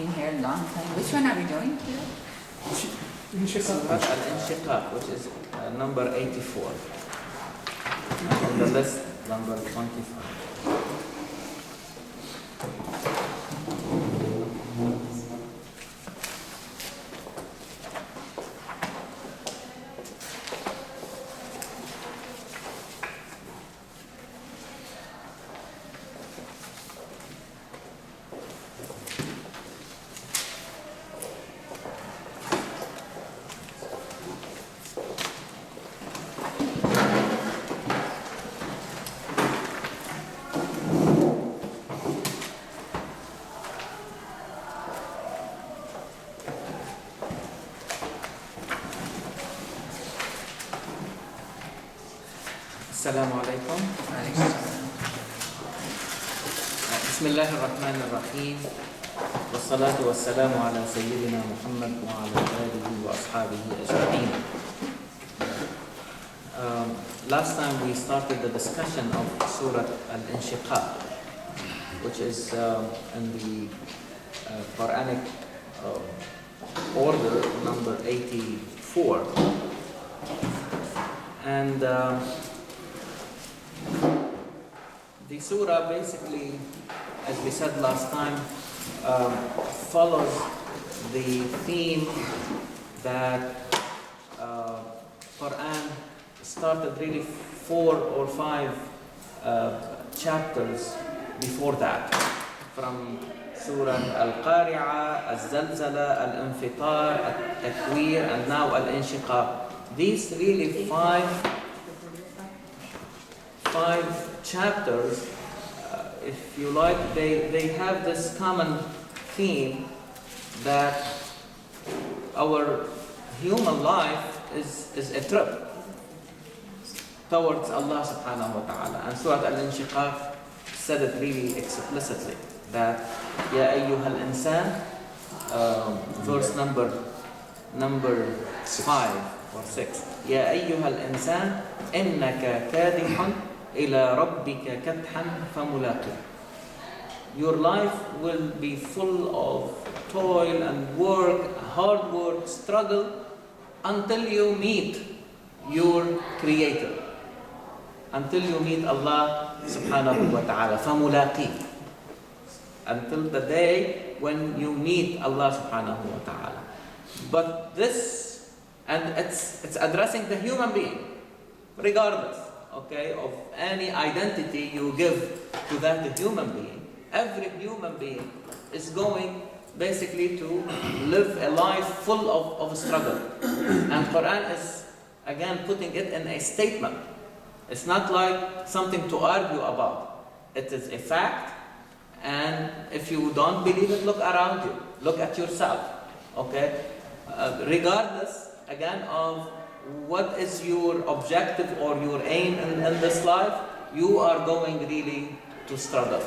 been here a long time. Which one are we doing today? Surah Al-Inshiqaaq, which is number 84. On the list, number 25. السلام عليكم. بسم الله الرحمن الرحيم والصلاة والسلام على سيدنا محمد وعلى آله وأصحابه أجمعين. Last time we started the discussion of Surah Al-Inshiqaaq, which is in the Quranic order number 84. And the surah basically, as we said last time, follows the theme that Quran started really 4 or 5 chapters before that, from Surah Al-Qari'ah, Al-Zalzala, Al-Infitar, Al-Takwir, and now Al-Inshiqaq. These really five chapters, if you like, they have this common theme that our human life is a trip towards Allah subhanahu wa ta'ala. And Surah Al-Inshiqaq said it really explicitly that Ya ayyuhal insan, verse number 5 or 6. Ya ayyuhal insan innaka kadihun ila rabbika kadhan famulaqih. Your life will be full of toil and work, hard work, struggle until you meet your Creator, until you meet Allah subhanahu wa ta'ala, famulaqih, until the day when you meet Allah subhanahu wa ta'ala. But this, and it's addressing the human being, regardless, okay, of any identity you give to that human being. Every human being is going basically to live a life full of struggle. And Quran is, again, putting it in a statement. It's not like something to argue about. It is a fact, and if you don't believe it, look around you. Look at yourself, okay? Regardless, again, of what is your objective or your aim in this life, you are going really to struggle.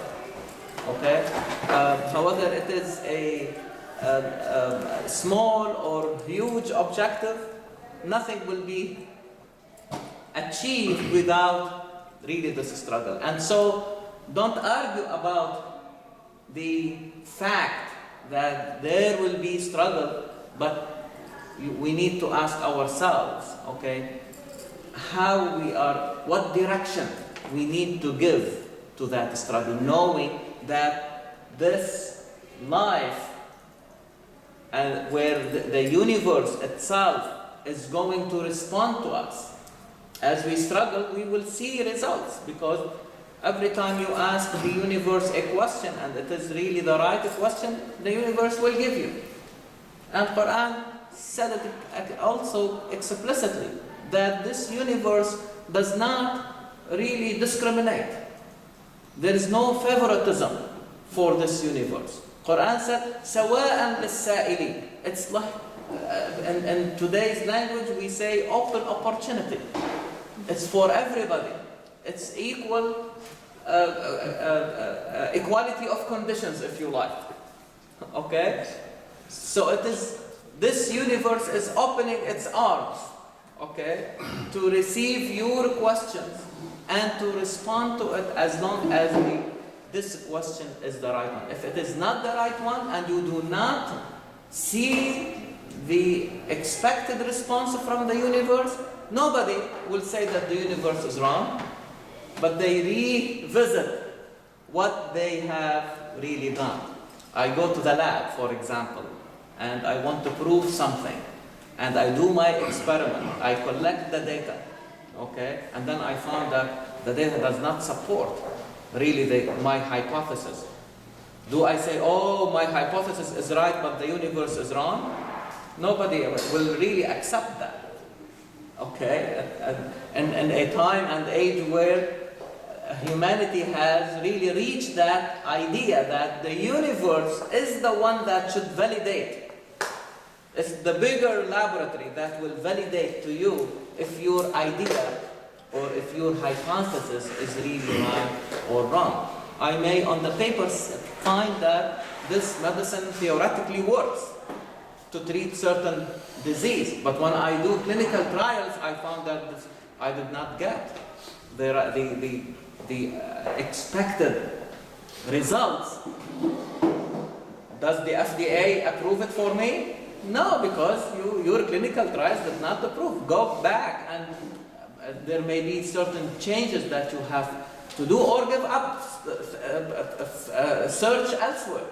Okay? Whether it is a small or huge objective, nothing will be achieved without really this struggle. And so, don't argue about the fact that there will be struggle, but we need to ask ourselves, okay, how we are, what direction we need to give to that struggle, knowing that this life, where the universe itself is going to respond to us. As we struggle, we will see results, because every time you ask the universe a question, and it is really the right question, the universe will give you. And Quran said it also explicitly, that this universe does not really discriminate. There is no favoritism for this universe. Quran said, سَوَاءً لِلسَّائِلِينَ. It's like, in today's language, we say open opportunity. It's for everybody. It's equal, equality of conditions, if you like. Okay? So it is, this universe is opening its arms, okay, to receive your questions and to respond to it as long as this question is the right one. If it is not the right one and you do not see the expected response from the universe, nobody will say that the universe is wrong, but they revisit what they have really done. I go to the lab, for example, and I want to prove something, and I do my experiment. I collect the data, okay, and then I found that the data does not support really my hypothesis. Do I say, oh, my hypothesis is right, but the universe is wrong? Nobody will really accept that, okay? And a time and age where humanity has really reached that idea that the universe is the one that should validate. It's the bigger laboratory that will validate to you if your idea or if your hypothesis is really right or wrong. I may on the papers find that this medicine theoretically works to treat certain disease, but when I do clinical trials, I found that I did not get the expected results. Does the FDA approve it for me? No, because your clinical trials did not approve. Go back and there may be certain changes that you have to do or give up, search elsewhere.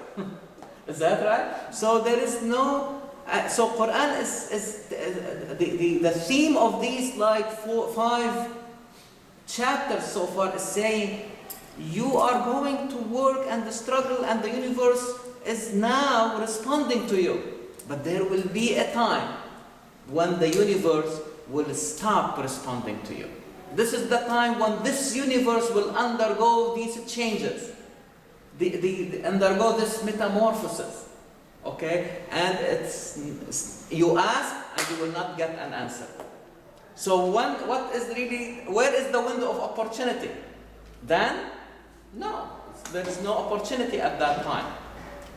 Is that right? So there is no, so Quran is the theme of these like 5 chapters so far is saying you are going to work and struggle and the universe is now responding to you. But there will be a time when the universe will stop responding to you. This is the time when this universe will undergo these changes, undergo this metamorphosis, okay? And you ask and you will not get an answer. So where is the window of opportunity? Then, no, there is no opportunity at that time.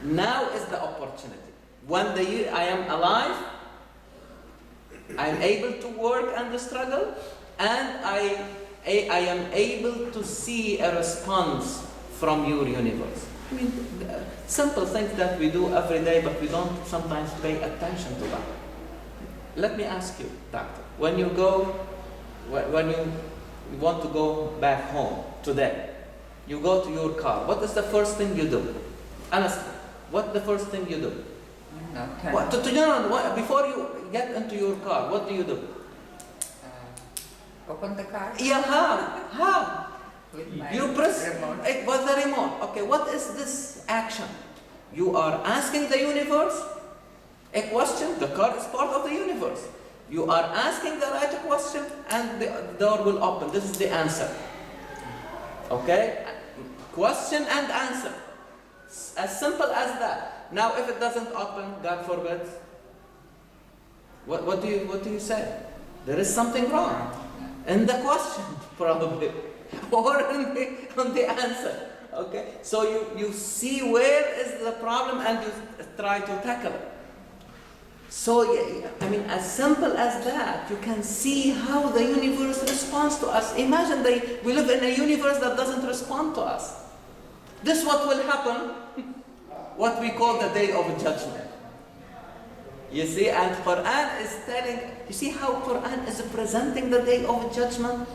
Now is the opportunity. When I am alive, I am able to work and struggle, and I am able to see a response from your universe. I mean, simple things that we do every day, but we don't sometimes pay attention to that. Let me ask you, doctor, when you want to go back home today, you go to your car, what is the first thing you do? Honestly, what's the first thing you do? Before you get into your car, what do you do? Open the car. Yeah, how? With my You press remote. with the remote. Okay, what is this action? You are asking the universe a question. The car is part of the universe. You are asking the right question, and the door will open. This is the answer. Okay, question and answer. As simple as that. Now, if it doesn't open, God forbid, what do you say? There is something wrong in the question, probably, or in the answer. Okay, so you see where is the problem and you try to tackle it. So, I mean, as simple as that, you can see how the universe responds to us. Imagine we live in a universe that doesn't respond to us. This is what will happen. What we call the day of judgment. You see, and Quran is telling, you see how Quran is presenting the day of judgment?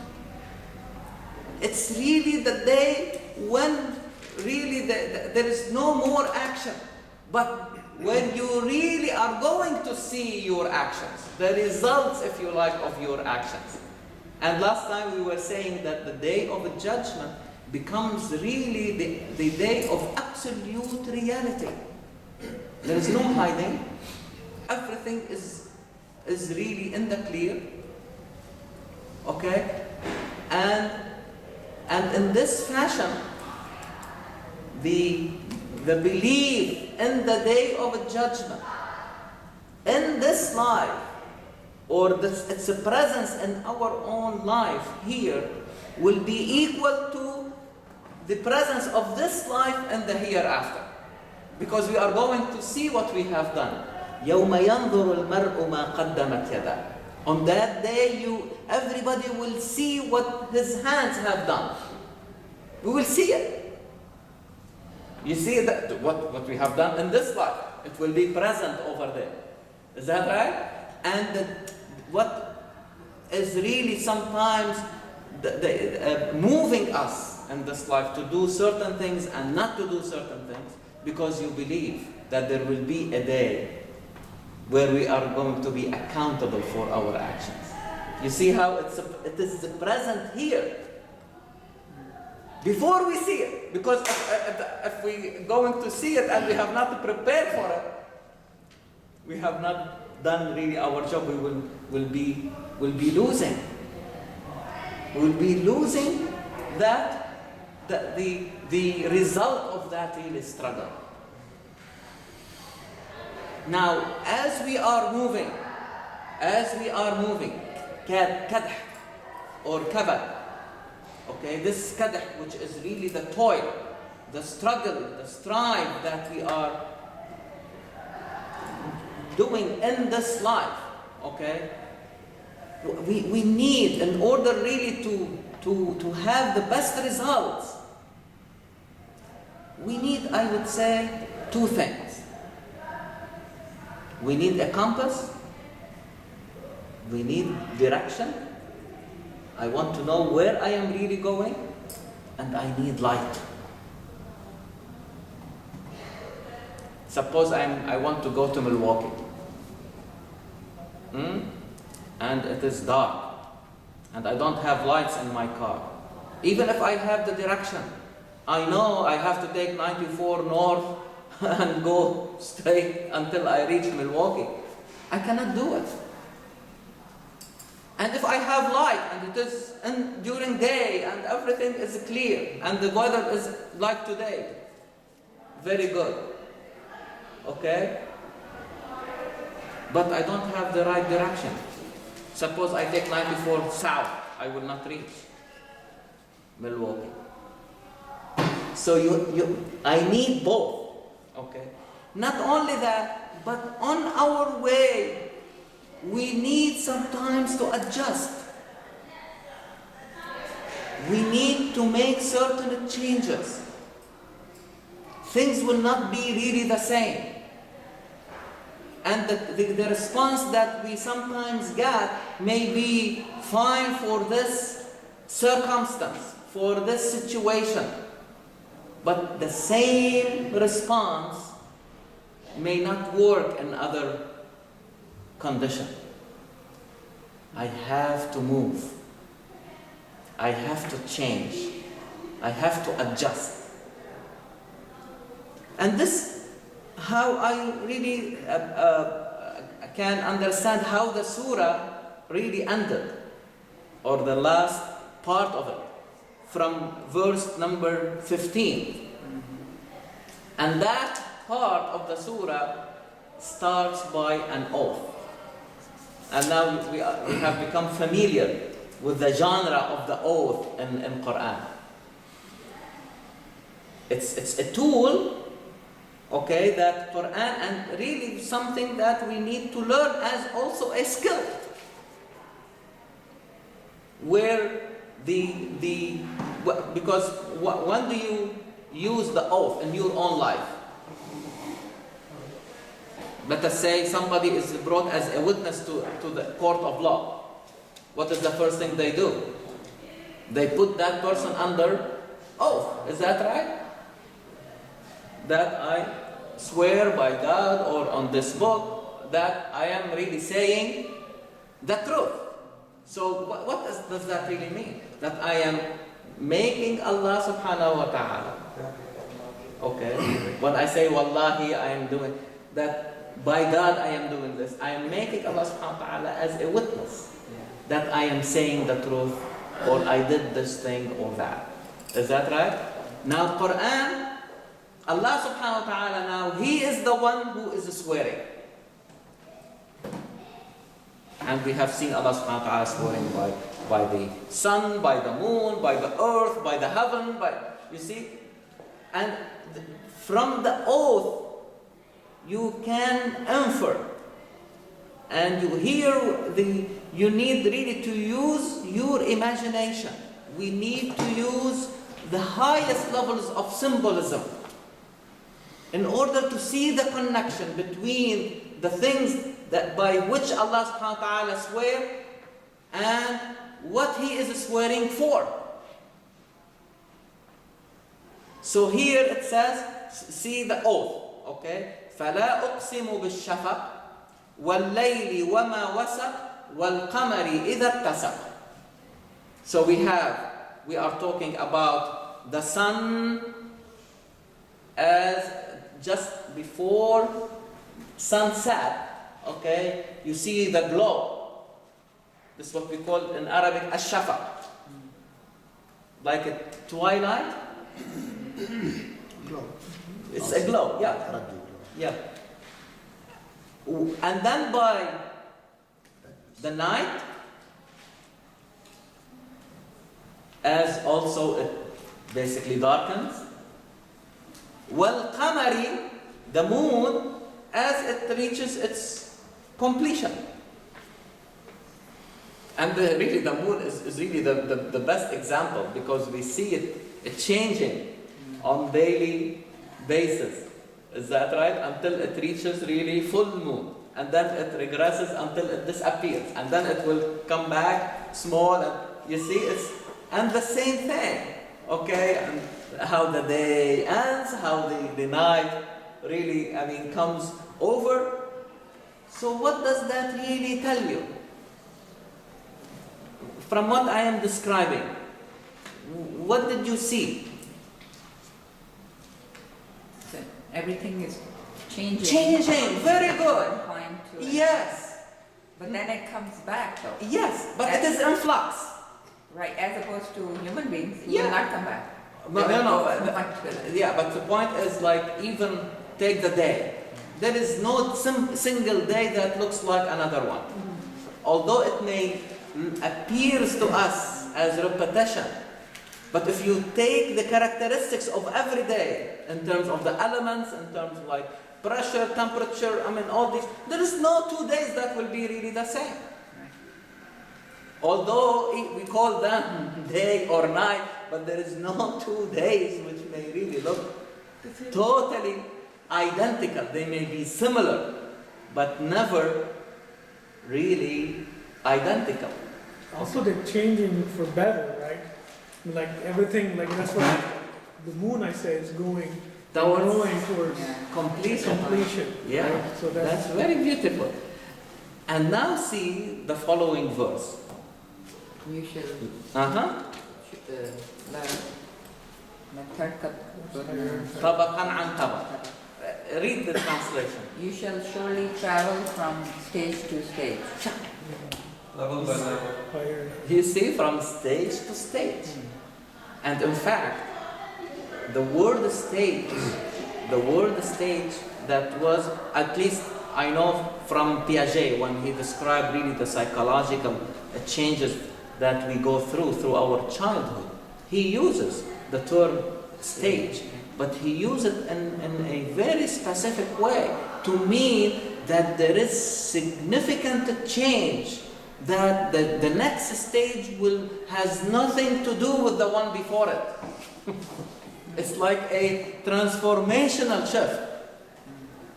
It's really the day when really there is no more action. But when you really are going to see your actions, the results, if you like, of your actions. And last time we were saying that the day of judgment becomes really the day of absolute reality. There is no hiding. Everything is really in the clear. Okay? And in this fashion, the belief in the day of judgment, in this life, or its presence in our own life here, will be equal to the presence of this life and the hereafter. Because we are going to see what we have done. يَوْمَ يَنْظُرُ الْمَرْءُ مَا قَدَّمَتْ يَدَاهُ. On that day, everybody will see what his hands have done. We will see it. You see that what we have done in this life, it will be present over there. Is that right? And what is really sometimes moving us in this life to do certain things and not to do certain things, because you believe that there will be a day where we are going to be accountable for our actions. You see how it is present here before we see it. Because if we going to see it and we have not prepared for it, we have not done really our job. We will be losing. We'll be losing that the result of that really struggle. Now, as we are moving, kadh or kabad, okay, this kadh, which is really the toil, the struggle, the strive that we are doing in this life, okay, we need, in order really to have the best results, we need, I would say, two things. We need a compass. We need direction. I want to know where I am really going. And I need light. Suppose I want to go to Milwaukee. And it is dark. And I don't have lights in my car. Even if I have the direction, I know I have to take 94 north and go straight until I reach Milwaukee. I cannot do it. And if I have light and it is during day and everything is clear and the weather is like today, very good, okay? But I don't have the right direction. Suppose I take 94 south, I will not reach Milwaukee. So I need both. Okay. Not only that, but on our way, we need sometimes to adjust. We need to make certain changes. Things will not be really the same. And the response that we sometimes get may be fine for this circumstance, for this situation. But the same response may not work in other condition. I have to move. I have to change. I have to adjust. And this, how I really can understand how the surah really ended, or the last part of it, from verse number 15. And that part of the surah starts by an oath. And now we have become familiar with the genre of the oath in Quran. It's a tool, okay, that Quran, and really something that we need to learn as also a skill. Where because when do you use the oath in your own life? Let us say somebody is brought as a witness to the court of law. What is the first thing they do? They put that person under oath. Is that right? That I swear by God or on this book that I am really saying the truth. So what does that really mean? That I am making Allah subhanahu wa ta'ala. Okay. When I say wallahi, I am doing that, by God I am doing this. I am making Allah subhanahu wa ta'ala as a witness that I am saying the truth, or I did this thing or that. Is that right? Now Quran, Allah subhanahu wa ta'ala now, He is the one who is swearing. And we have seen Allah subhanahu wa ta'ala swearing by the sun, by the moon, by the earth, by the heaven, you see? And from the oath, you can infer. And you need really to use your imagination. We need to use the highest levels of symbolism in order to see the connection between the things that by which Allah subhanahu wa ta'ala swear and what He is swearing for. So here it says, see the oath, okay? فَلَا أُقْسِمُ بِالشَّفَقِ وَاللَّيْلِ وَمَا وَسَقَ وَالْقَمَرِ إِذَا اتَّسَقَ. So we are talking about the sun as just before sunset, okay? You see the glow. This is what we call in Arabic ash-shafaq. Like a twilight. Glow. It's a glow, yeah. Yeah. And then by the night, as also it basically darkens. Wal-qamari, the moon, as it reaches its completion. And really the moon is really the best example, because we see it changing on daily basis. Is that right? Until it reaches really full moon. And then it regresses until it disappears. And then it will come back small. And you see, and the same thing. Okay? And how the day ends, how the night really, comes over. So what does that really tell you? From what I am describing, what did you see? So everything is changing. Changing, very good. From one point to Yes. But then it comes back though. Yes, but it is in flux. Right, as opposed to human beings, it Yeah. will not come back. No, They will no, go no. from one to the- Yeah, but the point is, like, even take the day. There is no single day that looks like another one. Although it may appears to us as repetition, but if you take the characteristics of every day in terms of the elements, in terms of like pressure, temperature, all these, there is no 2 days that will be really the same. Although we call them day or night, but there is no 2 days which may really look totally identical. They may be similar, but never really identical. Also, they're changing for better, right? Like everything, like that's what the moon, I say, is going towards Yeah. completion. Yeah, right? So that's very beautiful. And now see the following verse. You shall la tarkab طبقاً عن طبق. Read the translation. You shall surely travel from stage to stage. fire. You see, from stage to stage. And in fact, the word stage that was, at least I know from Piaget, when he described really the psychological changes that we go through our childhood, he uses the term stage, but he uses it in a very specific way to mean that there is significant change, that the next stage has nothing to do with the one before it. It's like a transformational shift,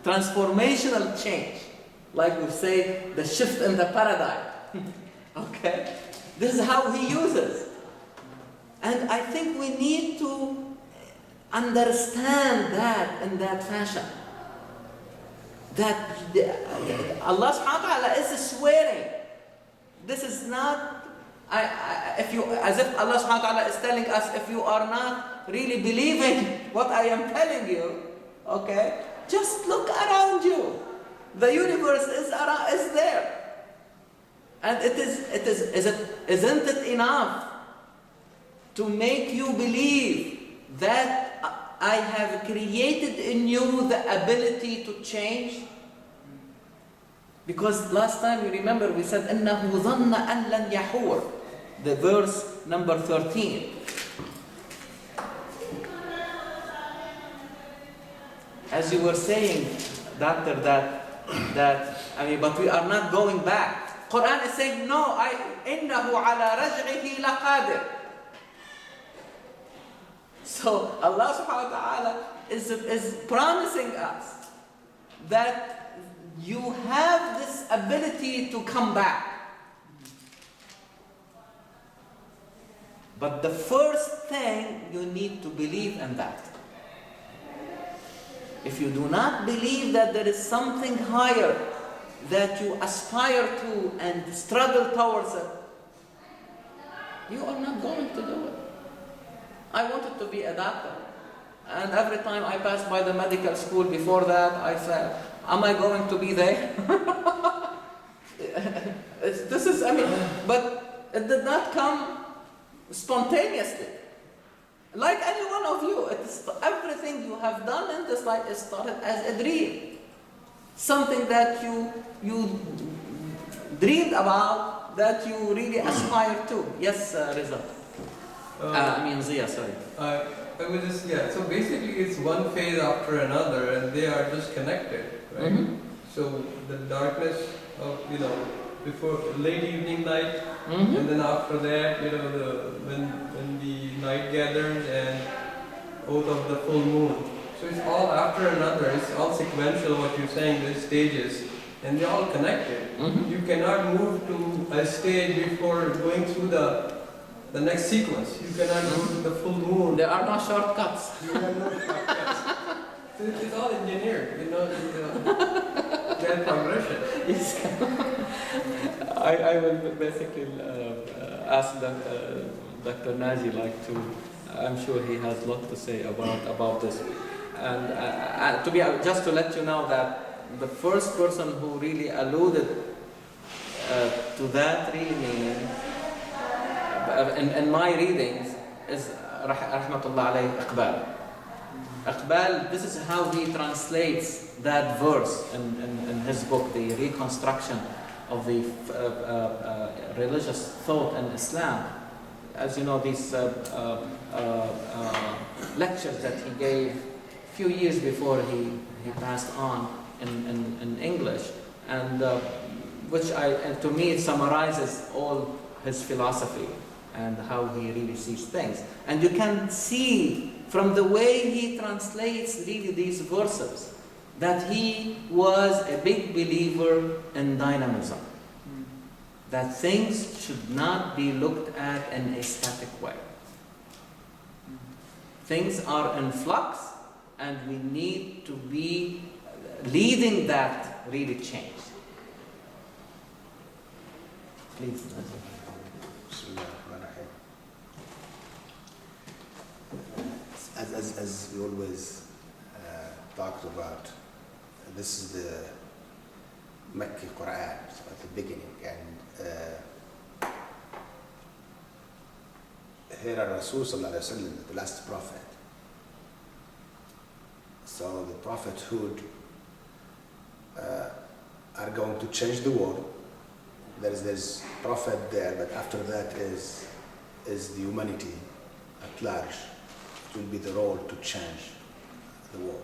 transformational change. Like we say, the shift in the paradigm. Okay? This is how he uses. And I think we need to understand that in that fashion. That Allah subhanahu wa ta'ala is swearing. This is not, as if Allah subhanahu wa ta'ala is telling us, if you are not really believing what I am telling you, okay, just look around you. The universe is there. And isn't it enough to make you believe that I have created in you the ability to change? Because last time you remember we said إِنَّهُ ظَنَّ أَن لَن يَحُورَ, the verse number 13. As you were saying, doctor, but we are not going back. Quran is saying, no, إِنَّهُ عَلَى رَجْعِهِ لَقَادِرٌ. So Allah subhanahu wa ta'ala is promising us that you have this ability to come back. But the first thing, you need to believe in that. If you do not believe that there is something higher that you aspire to and struggle towards it, you are not going to do it. I wanted to be a doctor. And every time I passed by the medical school before that, I said, am I going to be there? But it did not come spontaneously. Like any one of you, everything you have done in this life is started as a dream. Something that you dreamed about, that you really aspire to. Yes, Riza. Zia, sorry. I was just, so basically it's one phase after another and they are just connected, right? Mm-hmm. So the darkness of, before late evening night, Mm-hmm. and then after that, when the night gathers and out of the full moon. So it's all after another, it's all sequential what you're saying, the stages, and they're all connected. Mm-hmm. You cannot move to a stage before going through the next sequence. You cannot go to the full moon. There are no shortcuts. You have no shortcuts. So it's all engineered, that progression. Yes. I will basically ask Dr. Naji I'm sure he has a lot to say about this. And just to let you know that the first person who really alluded to that really meaning in my readings is Rahmatullah alayhi Iqbal. Iqbal, this is how he translates that verse in his book, The Reconstruction of the Religious Thought in Islam. As you know, these lectures that he gave a few years before he passed on in English, and which to me it summarizes all his philosophy and how he really sees things. And you can see from the way he translates really these verses that he was a big believer in dynamism. That things should not be looked at in a static way. Things are in flux and we need to be leading that really change. Please. As we always talked about, this is the Mecca Quran at the beginning, and here are Rasul Sallallahu Alaihi Wasallam, the last prophet. So the prophethood are going to change the world. There's prophet there, but after that is the humanity at large. It will be the role to change the world.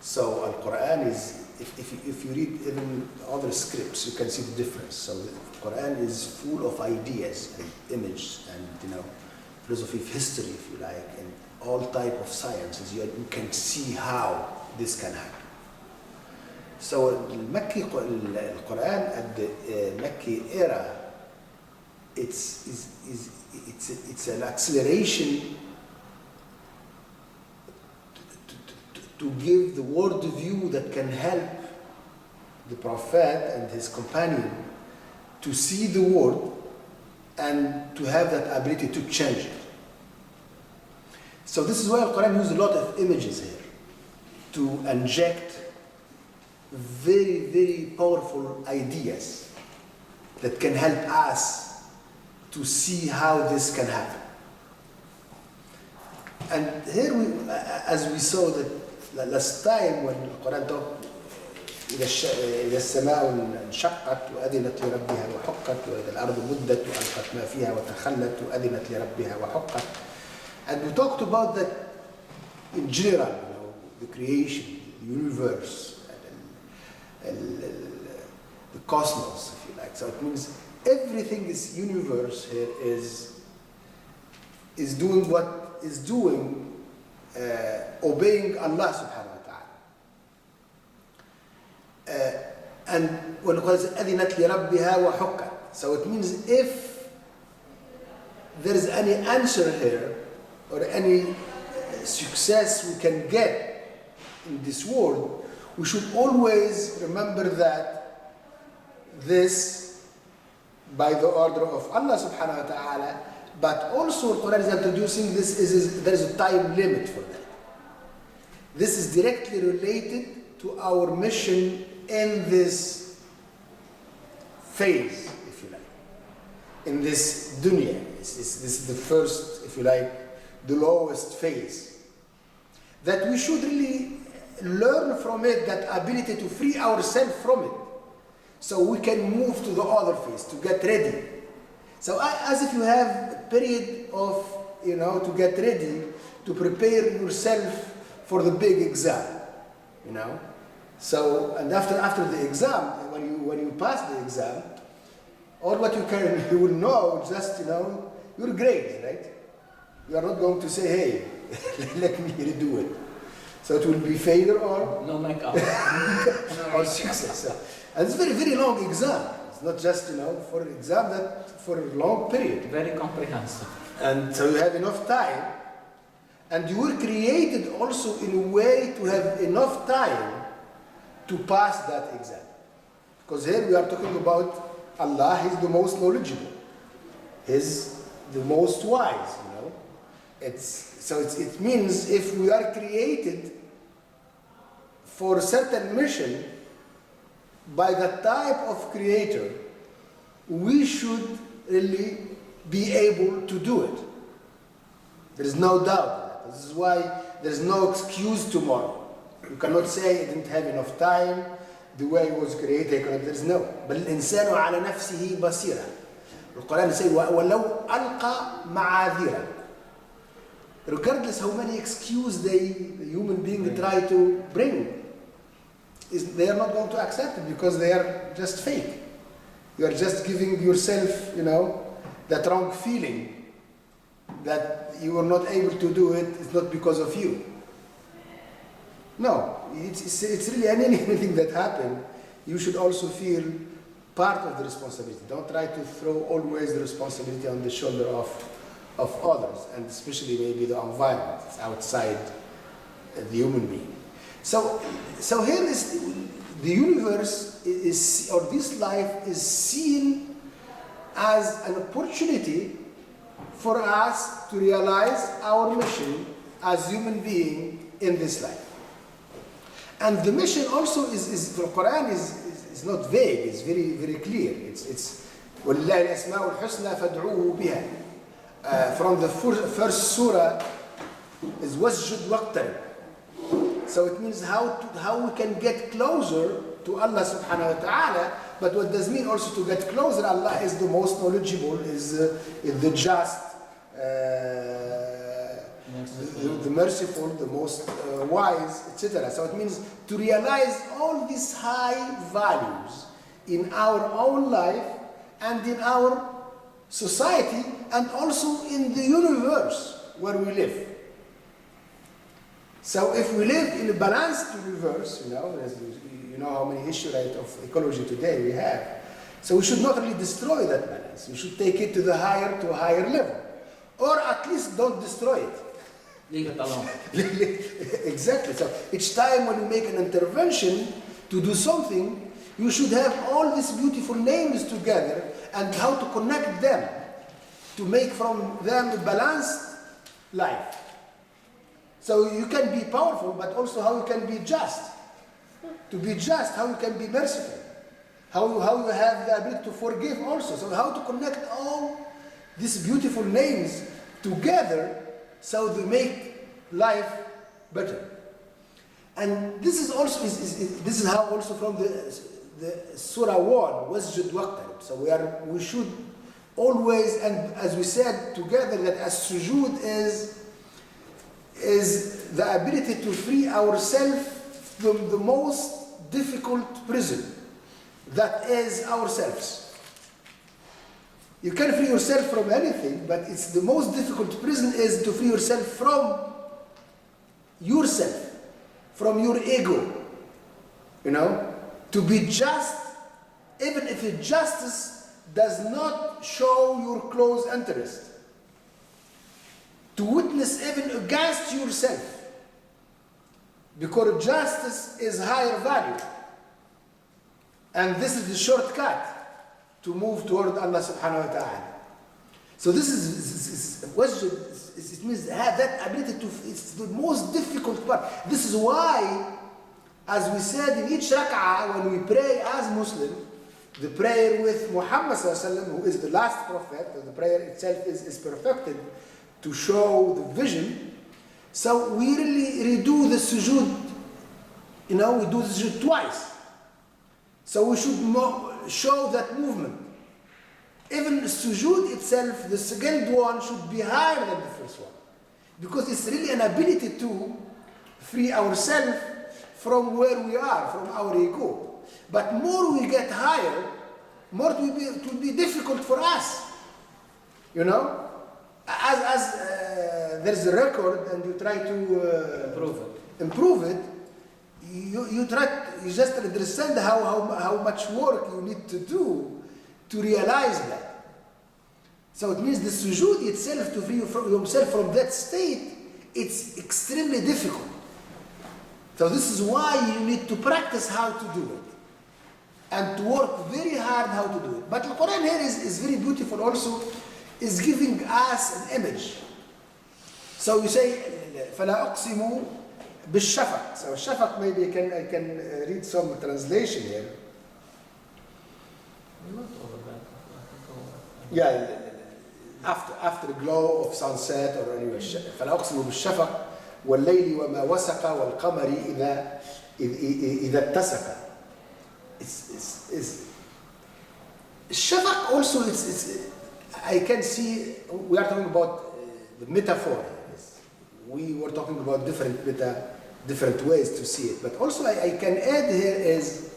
So Al-Quran is, if you read even other scripts, you can see the difference. So the Quran is full of ideas and images and philosophy of history, if you like, and all type of sciences. You can see how this can happen. So Al-Quran at the Mecca era, it's an acceleration to give the world view that can help the Prophet and his companion to see the world and to have that ability to change it. So this is why Al-Quran uses a lot of images here to inject very, very powerful ideas that can help us to see how this can happen. And here, as we saw that last time when the Quran talked, إذا السماء انشقت وأذنت لربها وحقت وإذا الأرض مدت وألقت ما فيها وتخلت وأذنت لربها وحقت. And we talked about that in general, the creation, the universe, and the cosmos, if you like. So it means everything is universe here is doing what is doing, obeying Allah subhanahu wa ta'ala. And when it calls أذنت لربها وحقت. So it means if there is any answer here or any success we can get in this world, we should always remember that this by the order of Allah subhanahu wa ta'ala, but also the Quran is introducing this there is a time limit for that. This is directly related to our mission in this phase, if you like, in this dunya. This is the first, if you like, the lowest phase. That we should really learn from it, that ability to free ourselves from it, so we can move to the other phase, to get ready. So as if you have a period of, to get ready, to prepare yourself for the big exam, So, and after the exam, when you pass the exam, all what you will know is just, your grades, right? You are not going to say, hey, let me redo it. So it will be failure or No makeup. or success. And it's a very, very long exam. It's not just, for an exam, that for a long period. Very comprehensive. And so you have enough time. And you were created also in a way to have enough time to pass that exam. Because here we are talking about Allah, He's the most knowledgeable. He's the most wise, It means if we are created for a certain mission by the type of creator, we should really be able to do it. There is no doubt. This is why there is no excuse tomorrow. You cannot say I didn't have enough time, the way it was created. There is no. بل الإنسان على نفسه بصيرة. The Quran says وَلَوْ أَلْقَى مَعَاذِيرًا. Regardless how many excuses the human being try to bring, they are not going to accept it because they are just fake. You are just giving yourself, that wrong feeling that you are not able to do it. It's not because of you. No, it's really anything that happened, you should also feel part of the responsibility. Don't try to throw always the responsibility on the shoulder of others, and especially maybe the environment outside the human being. So here is the universe or this life is seen as an opportunity for us to realize our mission as human being in this life. And the mission also is the Quran is not vague, it's very, very clear. It's وَلِلَّهِ الْأَسْمَاءُ الْحُسْنَى فَادْعُوهُ بِهَا. From the first surah is وَاسْجُدْ وَاقْتَرِبْ. So it means how we can get closer to Allah subhanahu wa ta'ala. But what does mean also to get closer? Allah is the most knowledgeable, is the just, the merciful, the most wise, etc. So it means to realize all these high values in our own life and in our society and also in the universe where we live. So if we live in a balanced universe, you know how many issues of ecology today we have. So we should not really destroy that balance. We should take it to a higher level. Or at least don't destroy it. Leave it alone. Exactly. So each time when you make an intervention to do something, you should have all these beautiful names together and how to connect them to make from them a balanced life. So you can be powerful, but also how you can be just. To be just, how you can be merciful. How you have the ability to forgive also. So how to connect all these beautiful names together so they make life better. And this is also this is how also from the Surah 1 wasjud waqtarib. So we should always, and as we said together, that as sujood is the ability to free ourselves from the most difficult prison, that is ourselves. You can free yourself from anything, but it's the most difficult prison is to free yourself, from your ego. You know, to be just, even if your justice does not show your close interest. To witness even against yourself. Because justice is higher value. And this is the shortcut to move toward Allah subhanahu wa ta'ala. So this is it means have that ability to, it's the most difficult part. This is why, as we said in each rak'ah, when we pray as Muslim, the prayer with Muhammad sallallahu alaihi wasallam, who is the last prophet, the prayer itself is perfected to show the vision. So we really redo the sujood, we do the sujood twice. So we should show that movement. Even the sujood itself, the second one should be higher than the first one. Because it's really an ability to free ourselves from where we are, from our ego. But more we get higher, more it will be difficult for us. As there's a record and you try to improve it, you just understand how much work you need to do to realize that. So it means the sujood itself, to free yourself from that state, it's extremely difficult. So this is why you need to practice how to do it. And to work very hard how to do it. But the Quran here is very beautiful also, is giving us an image. So you say, فَلَا أُقْسِمُ بِالشَّفَقِ. So shafaq, maybe I can read some translation here. Yeah, after the glow of sunset or anyway, فَلَا أُقْسِمُ بِالشَّفَقِ وَاللَّيْلِ وَمَا وَسَقَ وَالْقَمَرِ إِذَا اتَّسَقَ. Shafaq also, I can see, we are talking about the metaphor. We were talking about different ways to see it. But also I can add here is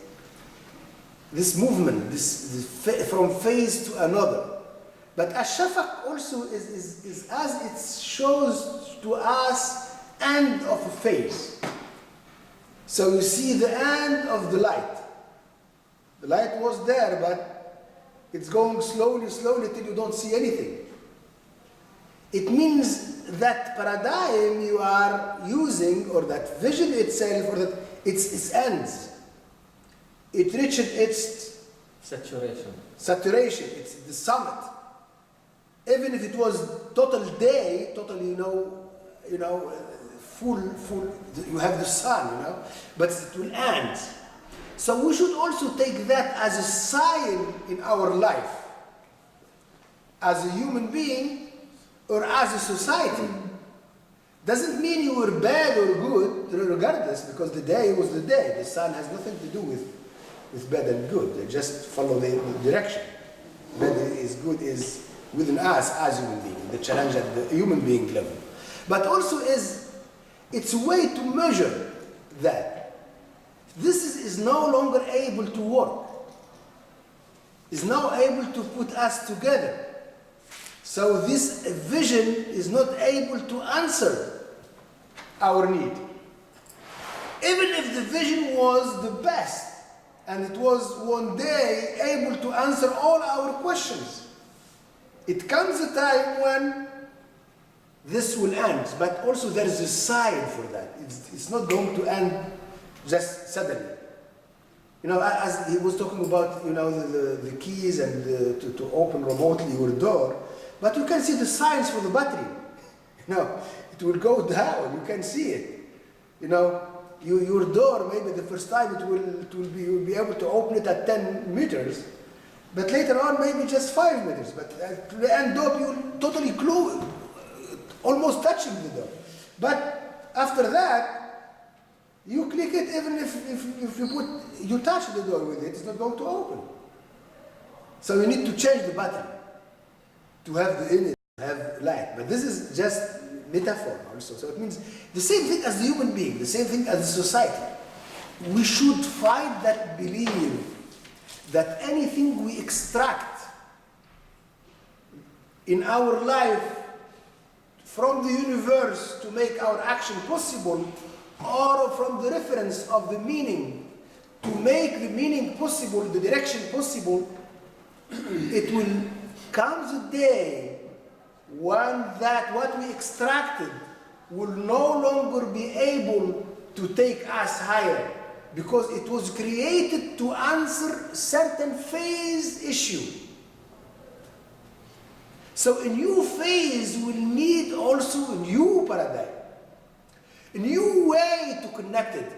this movement, this from phase to another. But Ash-Shafaq also is as it shows to us end of a phase. So you see the end of the light. The light was there, but it's going slowly till you don't see anything. It means that paradigm you are using, or that vision itself, or that it ends. It reached its saturation. It's the summit. Even if it was total day, totally, full, you have the sun, but it will end. So we should also take that as a sign in our life, as a human being or as a society. Doesn't mean you were bad or good, regardless, because the day was the day. The sun has nothing to do with bad and good. They just follow the direction. Bad is good is within us as human beings, the challenge at the human being level. But also it's a way to measure that. This is no longer able to work. Is now able to put us together. So this vision is not able to answer our need. Even if the vision was the best, and it was one day able to answer all our questions, it comes a time when this will end. But also there is a sign for that. It's not going to end just suddenly. As he was talking about, the keys and to open remotely your door, but you can see the signs for the battery. It will go down. You can see it. Your door, maybe the first time you will be able to open it at 10 meters, but later on maybe just 5 meters. But at the end up you'll totally close, almost touching the door. But after that, you click it, even if you touch the door with it, it's not going to open. So you need to change the battery to have the inner, to have light. But this is just metaphor also. So it means the same thing as the human being, the same thing as the society. We should find that belief that anything we extract in our life from the universe to make our action possible, or from the reference of the meaning to make the meaning possible, the direction possible, it will come a day when that what we extracted will no longer be able to take us higher, because it was created to answer certain phase issue. So a new phase will need also a new paradigm, a new way to connect it,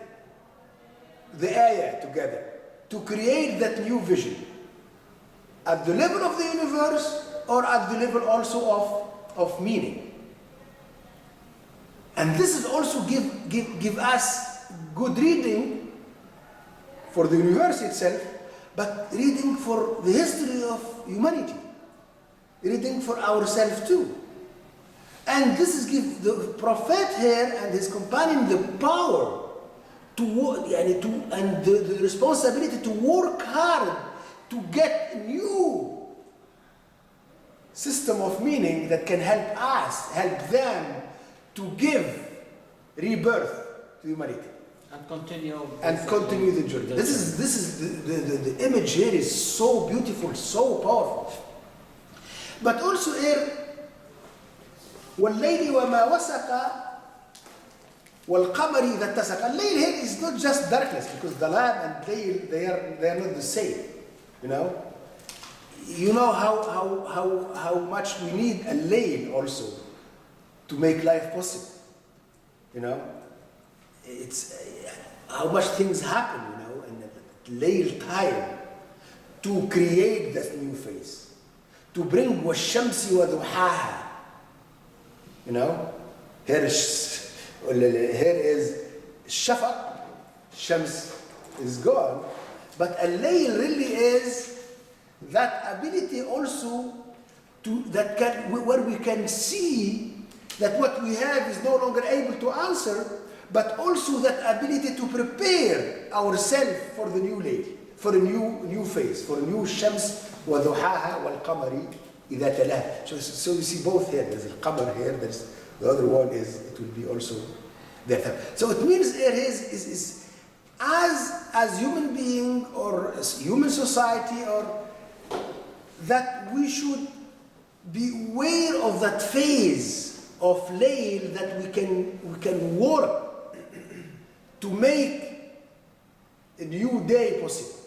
the ayah together, to create that new vision at the level of the universe or at the level also of meaning. And this is also give us good reading for the universe itself, but reading for the history of humanity, reading for ourselves too. And this is give the Prophet here and his companion the power to work, and the responsibility to work hard to get a new system of meaning that can help us, help them to give rebirth to humanity. And continue. And continue the journey. This is the image here is so beautiful, so powerful. But also here, وَاللَّيْلِ وَمَا وَسَقَ وَالْقَمَرِ إِذَا اتَّسَقَ. Al-layl here is not just darkness, because the lamp and layl, they are not the same. You know how much we need a layl also to make life possible. It's how much things happen, in the layl time to create that new phase, to bring وَالشَّمْسِ وَضُحَاهَا. Here is shafaq, shams is gone, but al-layl really is that ability also where we can see that what we have is no longer able to answer, but also that ability to prepare ourselves for the new layl, for a new phase, for a new shams وضحاها والقمر إذا تلاها. So you see both here. There's al-qamar here. There's the other one it will be also there. So it means there is as human being or as human society, or that we should be aware of that phase of layl that we can work to make a new day possible.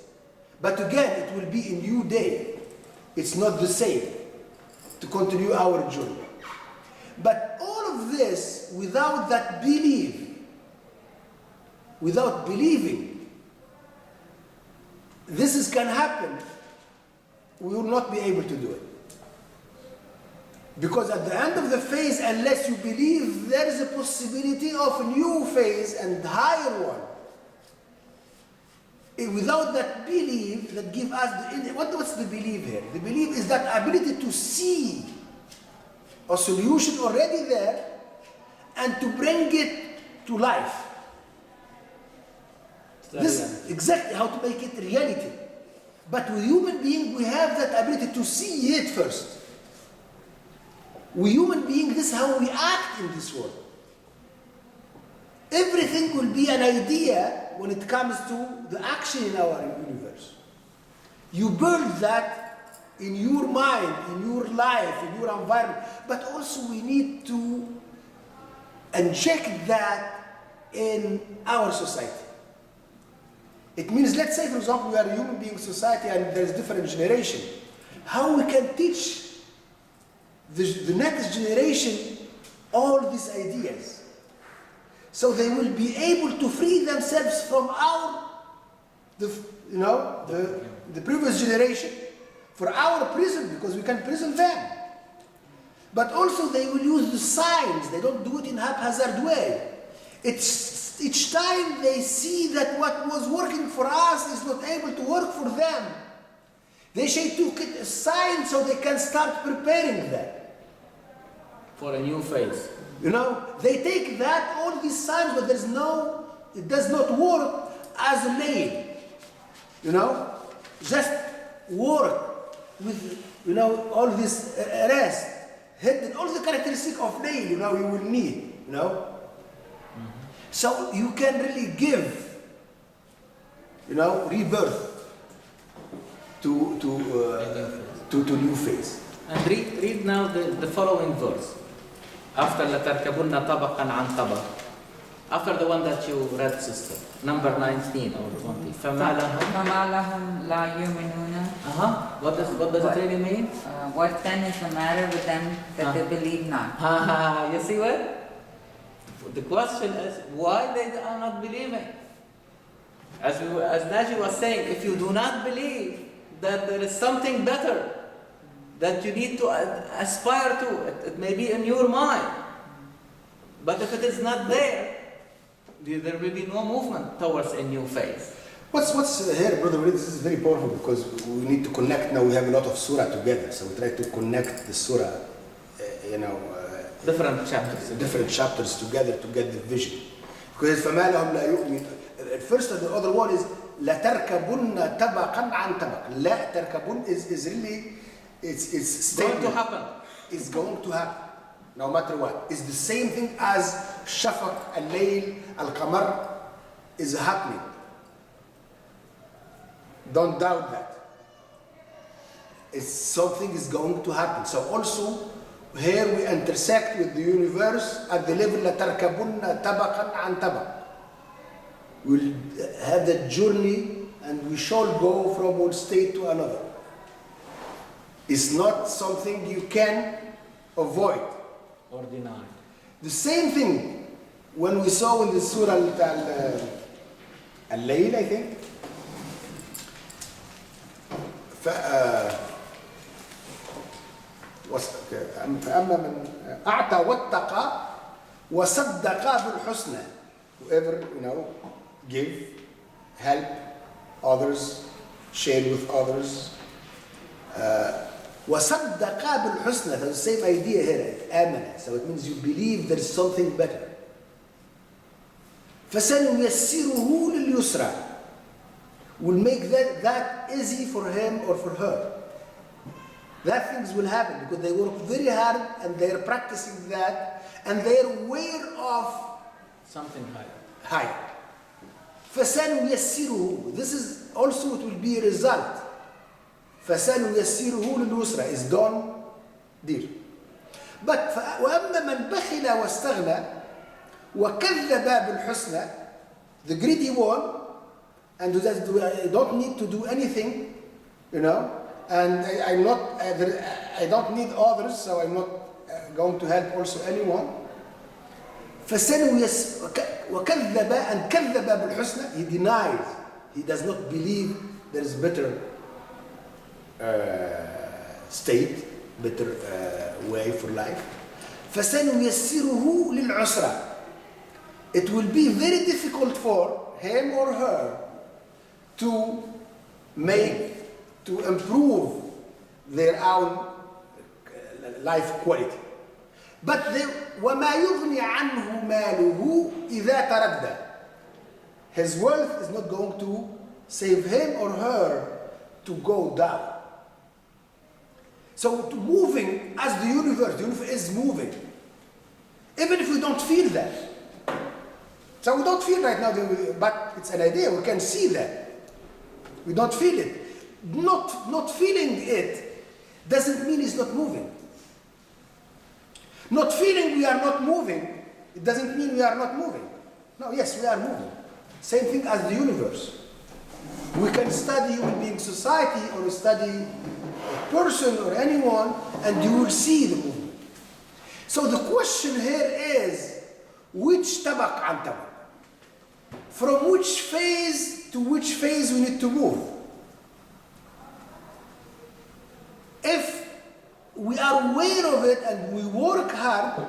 But again, it will be a new day. It's not the same to continue our journey. But all of this without that belief, without believing this can happen, we will not be able to do it. Because at the end of the phase, unless you believe there is a possibility of a new phase and higher one, without that belief that give us what's the belief here? The belief is that ability to see a solution already there and to bring it to life. This is exactly how to make it reality. But with human being, we have that ability to see it first. We human being, this is how we act in this world. Everything will be an idea when it comes to the action in our universe. You build that in your mind, in your life, in your environment. But also we need to inject that in our society. It means, let's say, for example, we are a human being society and there's different generation. How we can teach the next generation all these ideas, so they will be able to free themselves from the previous generation, for our prison, because we can prison them. But also they will use the signs. They don't do it in haphazard way. It's each time they see that what was working for us is not able to work for them, they should took it a sign so they can start preparing that for a new phase. They take that, all these signs, but it does not work as a lane. Just work with, all this rest. hidden all the characteristics of Layl, you will need, So you can really give, rebirth to new phase. And read now the following verse. After لَتَرْكَبُنَّ طَبَقًا عَنْ طَبَقٍ. After the one that you read, sister. Number 19 or 20. فَمَا فَمَا لَهُمْ لَا يُؤْمِنُونَ. What does it really mean? What then is the matter with them that they believe not? You see what? The question is, why they are not believing? As Naji was saying, if you do not believe that there is something better that you need to aspire to, it may be in your mind. But if it is not there, there will be no movement towards a new phase. What's here, Brother Walid, this is very powerful because we need to connect. Now we have a lot of surah together, so we try to connect the surah, different chapters together to get the vision. Because فَمَا لَهُمْ لَا يُؤْمِنُونَ. First, the other one is لَتَرْكَبُنَّ طَبَقًا عَنْ طَبَقٍ. لَا تَرْكَبُنَّ is really, it's going to happen. It's going to happen, no matter what. It's the same thing as Shafaq, Al-Layl, Al-Qamar is happening. Don't doubt that. It's something is going to happen. So also, here we intersect with the universe at the level لَتَرْكَبُنَّ طَبَقًا عَنْ طَبَقٍ. We'll have that journey and we shall go from one state to another. It's not something you can avoid or deny. The same thing when we saw in the Surah Al-Layl, I think. فأما من أعطى واتقى وصدق بالحسنى. Whoever give, help others, share with others. وصدق بالحسنى. That's the same idea here. آمن. So it means you believe there is something better. فسنيسره لليسرى. Will make that easy for him or for her. That things will happen because they work very hard and they are practicing that and they are aware of something higher. فسنيسره. This is also, it will be a result. فسنيسره لليسرى is done deal. But وأما من بخل واستغنى وكذب بالحسنى, the greedy one, and I don't need to do anything, and I don't need others, so I'm not going to help also anyone. وكذب and كذب بالحسنى, he denies, he does not believe there is better state, better way for life. فسنيسره للعسرى. It will be very difficult for him or her to improve their own life quality. But وَمَا يُغْنِي عَنْهُ مَالُهُ إِذَا تَرَدَّى. His wealth is not going to save him or her to go down. So moving as the universe is moving. Even if we don't feel that. So we don't feel right now, but it's an idea, we can see that. We don't feel it. Not feeling it doesn't mean it's not moving. Not feeling we are not moving, it doesn't mean we are not moving. No, yes, we are moving. Same thing as the universe. We can study human being society or study a person or anyone and you will see the movement. So the question here is, which tabaq an tabaq? From which phase to which phase we need to move? If we are aware of it and we work hard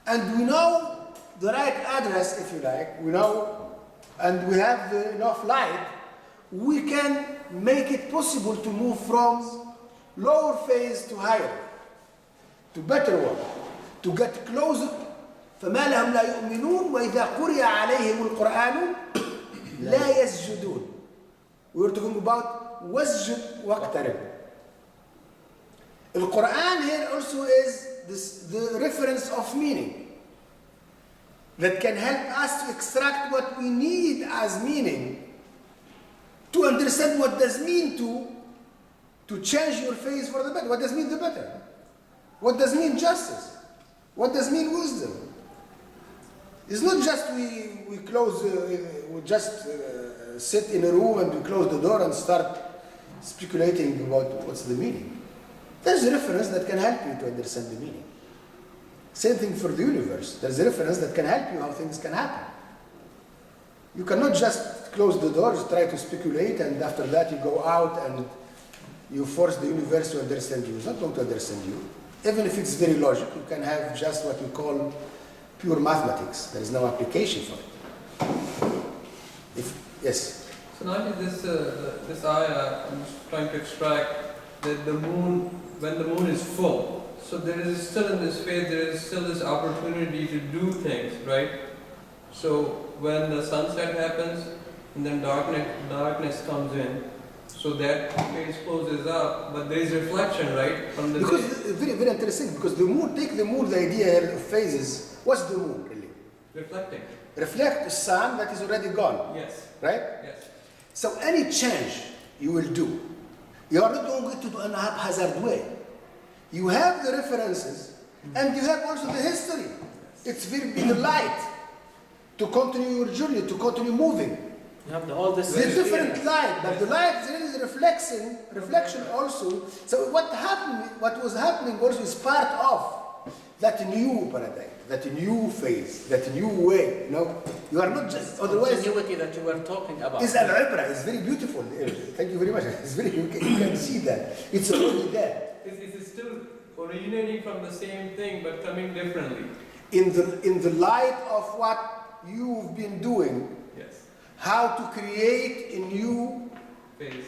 and we know the right address, if you like, we know and we have enough light, we can make it possible to move from lower phase to higher, to better one, to get closer. فما لهم لا يؤمنون وإذا قرئ عليهم القرآن لا يسجدون. We were talking about wasjud waqtarib. The Quran here also is the reference of meaning that can help us to extract what we need as meaning to understand what does mean to change your face for the better. What does mean the better? What does mean justice? What does mean wisdom? It's not just we close, we just sit in a room and we close the door and start speculating about what's the meaning. There's a reference that can help you to understand the meaning. Same thing for the universe. There's a reference that can help you how things can happen. You cannot just close the doors, try to speculate, and after that you go out and you force the universe to understand you. It's not going to understand you. Even if it's very logical, you can have just what we call pure mathematics. There is no application for it. Yes? So now this ayah, I'm just trying to extract that the moon, when the moon is full, so there is still in this phase, there is still this opportunity to do things, right? So when the sunset happens and then darkness comes in, so that phase closes up, but there is reflection, right? From the Because day. very, very interesting, because the moon, take the moon, the idea of phases, what's the moon really? Reflecting. Reflect the sun that is already gone, Yes. right? Yes. So any change you will do, you are not going to do in a haphazard way. You have the references and you have also the history. It's very big light to continue your journey, to continue moving. You have all this. The different light, but the light there is reflection also. So what was happening also is part of that new paradigm, that new phase, that new way. You are not just otherwise. Continuity that you were talking about. It's al-ibra. It's very beautiful. Thank you very much. It's very. You can see that. It's already there. It's still originating from the same thing but coming differently. In the light of what you've been doing. Yes. How to create a new Phase.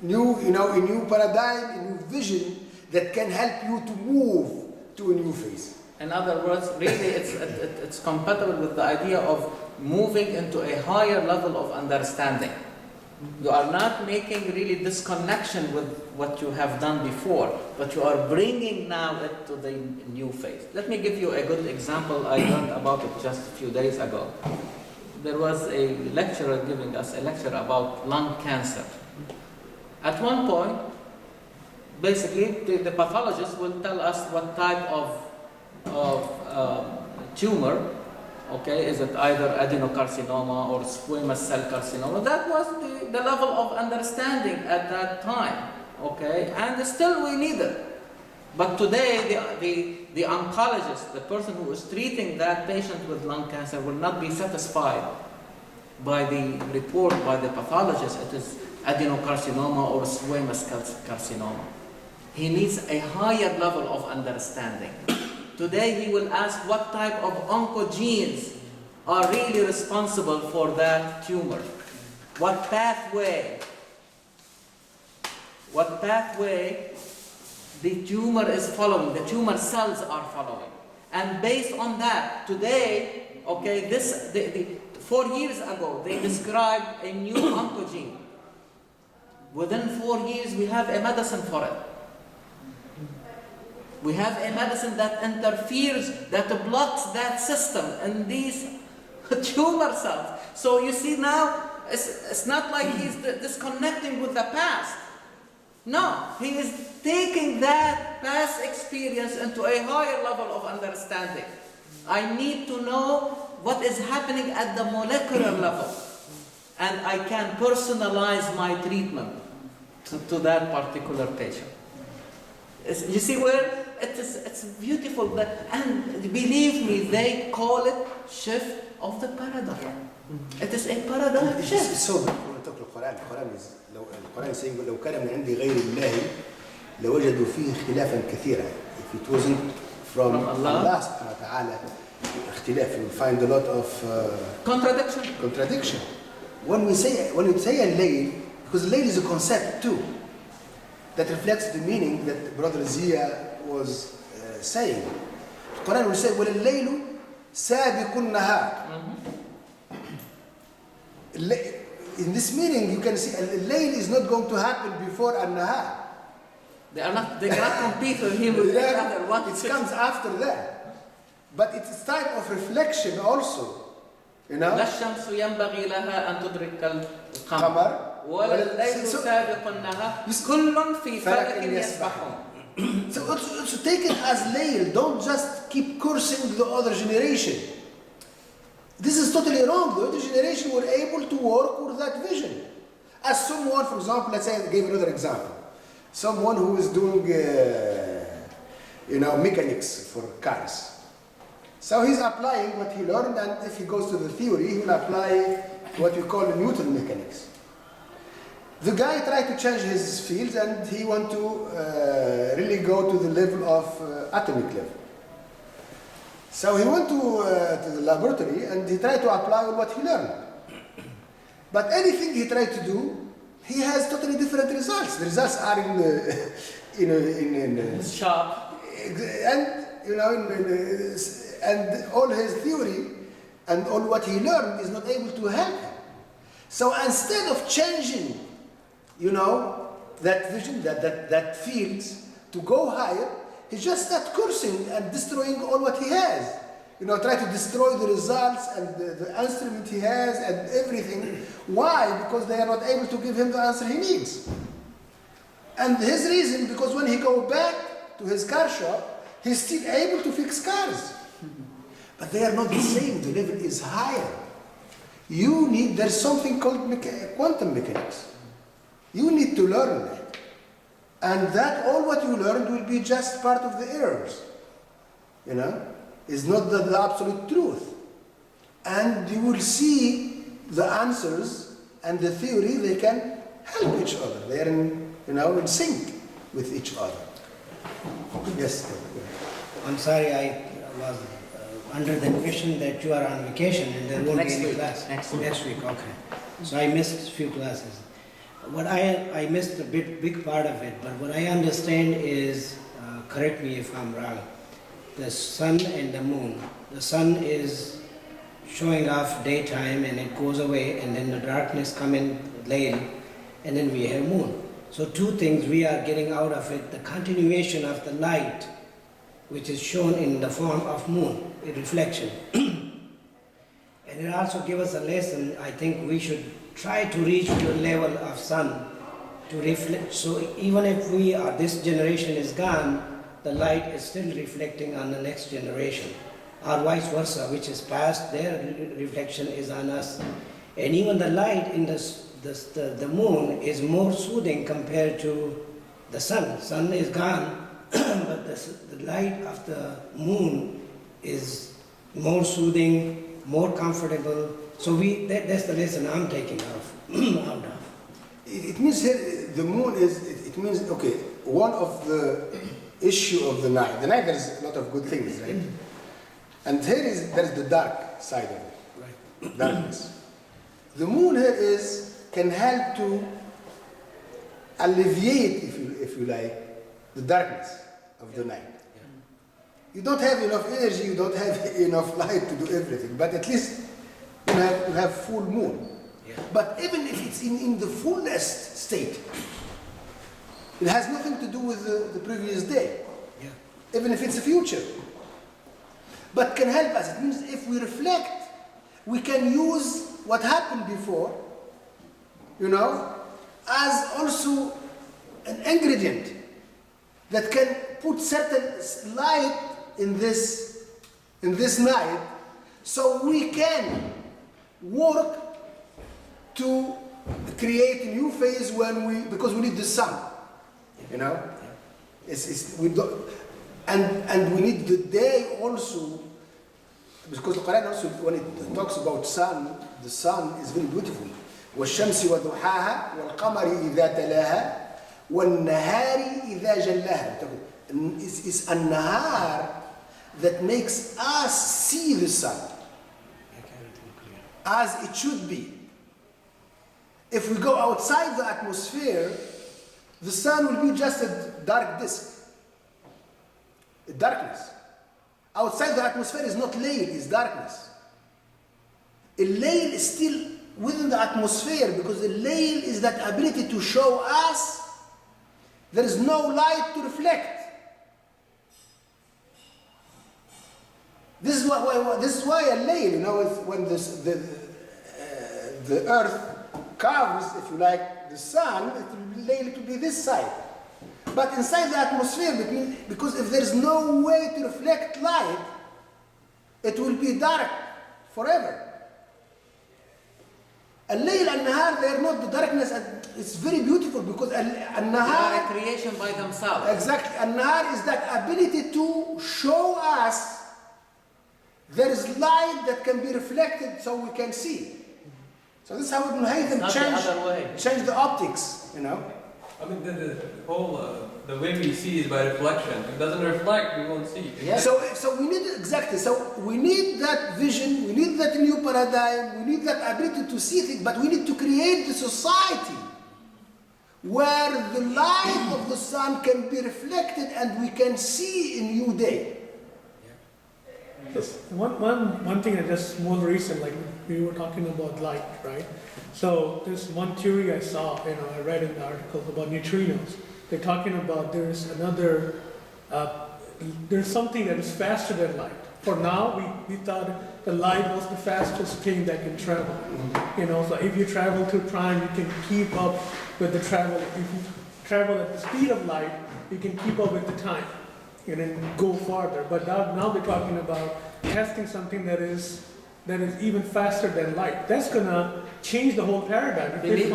a new paradigm, a new vision that can help you to move to a new phase. In other words, really it's compatible with the idea of moving into a higher level of understanding. You are not making really this connection with what you have done before, but you are bringing now it to the new phase. Let me give you a good example. I learned about it just a few days ago. There was a lecturer giving us a lecture about lung cancer. At one point, basically, the pathologist will tell us what type of tumor, okay, is it either adenocarcinoma or squamous cell carcinoma? That was the level of understanding at that time, okay, and still we need it. But today, the oncologist, the person who is treating that patient with lung cancer, will not be satisfied by the report by the pathologist. It is adenocarcinoma or squamous carcinoma. He needs a higher level of understanding. Today, he will ask what type of oncogenes are really responsible for that tumor. What pathway the tumor is following, the tumor cells are following. And based on that, today, okay, 4 years ago, they described a new oncogene. Within 4 years, we have a medicine for it. We have a medicine that interferes, that blocks that system and these tumor cells. So you see now, it's not like he's disconnecting with the past. No, he is taking that past experience into a higher level of understanding. I need to know what is happening at the molecular level, and I can personalize my treatment to that particular patient. You see where it's beautiful, and believe me, they call it shift of the paradigm. It is a paradigm shift. So when we talk about القرآن is saying لو كان من عند غير الله لوجدوا فيه اختلافا كثيرا. If it wasn't from Allah subhanahu wa ta'ala, اختلاف, you will find a lot of contradiction. When you say الليل, because الليل is a concept too that reflects the meaning that Brother Zia was saying. The Quran will say وَلَلَّيْلُ سَابِقُ النَّهَارِ. In this meaning, you can see al-layl is not going to happen before al-nahar. They cannot compete with him with each other. What It comes after that. But it's type of reflection also. You know? لا الشمس ينبغي لها أن تدرك القمر قمر ولا الليل سابق النهار كل في فلك يسبحون. So take it as layl. Don't just keep cursing the other generation. This is totally wrong. The other generation were able to work with that vision. As someone, for example, let's say I gave another example. Someone who is doing, mechanics for cars. So he's applying what he learned, and if he goes to the theory, he will apply what we call Newton mechanics. The guy tried to change his field, and he want to really go to the level of atomic level. So he went to the laboratory, and he tried to apply what he learned. But anything he tried to do, he has totally different results. The results are in sharp. And and all his theory and all what he learned is not able to help him. So instead of changing, that vision, that fields to go higher, he just started cursing and destroying all what he has. Try to destroy the results and the instrument he has and everything. Why? Because they are not able to give him the answer he needs. And his reason, because when he go back to his car shop, he's still able to fix cars. But they are not the same. The level is higher. There's something called quantum mechanics. You need to learn that. And that all what you learned will be just part of the errors. Is not the absolute truth. And you will see the answers and the theory, they can help each other. They are in sync with each other. Yes. I'm sorry, I was under the impression that you are on vacation and there won't be any class. Next week, okay. So I missed a few classes. What I missed a big part of it, but what I understand is, correct me if I'm wrong, the sun and the moon. The sun is showing off daytime and it goes away, and then the darkness comes in late, and then we have moon. So two things we are getting out of it: the continuation of the light, which is shown in the form of moon, a reflection. And it also gives us a lesson. I think we should try to reach to a level of sun to reflect. So even if this generation is gone, the light is still reflecting on the next generation, or vice versa, which is past, their reflection is on us. And even the light in the moon is more soothing compared to the sun. Sun is gone, but the light of the moon is more soothing, more comfortable. So that's the lesson I'm taking out of. It means here, the moon it means, okay, one of the issue of the night. The night, there's a lot of good things, right? And there's the dark side of it, right? Darkness. The moon here can help to alleviate, if you like, the darkness of the night. You don't have enough energy, you don't have enough light to do everything, but at least you have full moon. Yeah. But even if it's in the fullest state, it has nothing to do with the previous day, Yeah. even if it's a future. But can help us. It means if we reflect, we can use what happened before, as also an ingredient that can put certain light in this night, so we can work to create a new phase because we need the sun. We don't, and we need the day also, because the Quran also, when it talks about sun, the sun is very beautiful. والشمس وضحاها والقمر إذا تلاها والنهار إذا جلاها. It's a nahar that makes us see the sun as it should be. If we go outside the atmosphere, the sun will be just a dark disk, a darkness. Outside the atmosphere is not layl, it's darkness. A layl is still within the atmosphere, because the layl is that ability to show us there is no light to reflect. This is why a layl, when the earth covers, if you like, the sun, it will be this side. But inside the atmosphere, because if there is no way to reflect light, it will be dark forever. Al-layl and nahar, they are not the darkness. It's very beautiful because al-nahar, They are a creation by themselves. exactly. Al-nahar is that ability to show us there is light that can be reflected so we can see. So this is how Ibn Haytham Not the other way. change the optics, I mean, the whole, the way we see is by reflection. If it doesn't reflect, we won't see. Yeah. So we need, exactly, so we need that vision, we need that new paradigm, we need that ability to see things, but we need to create the society where the light of the sun can be reflected and we can see a new day. One thing that just more recent, like we were talking about light, right? So there's one theory I saw, I read in the articles about neutrinos. They're talking about there's something that is faster than light. For now, we thought the light was the fastest thing that can travel. So if you travel through time, you can keep up with the travel. If you travel at the speed of light, you can keep up with the time. And then go farther. But now they're talking about testing something that is even faster than light. That's gonna change the whole paradigm. Believe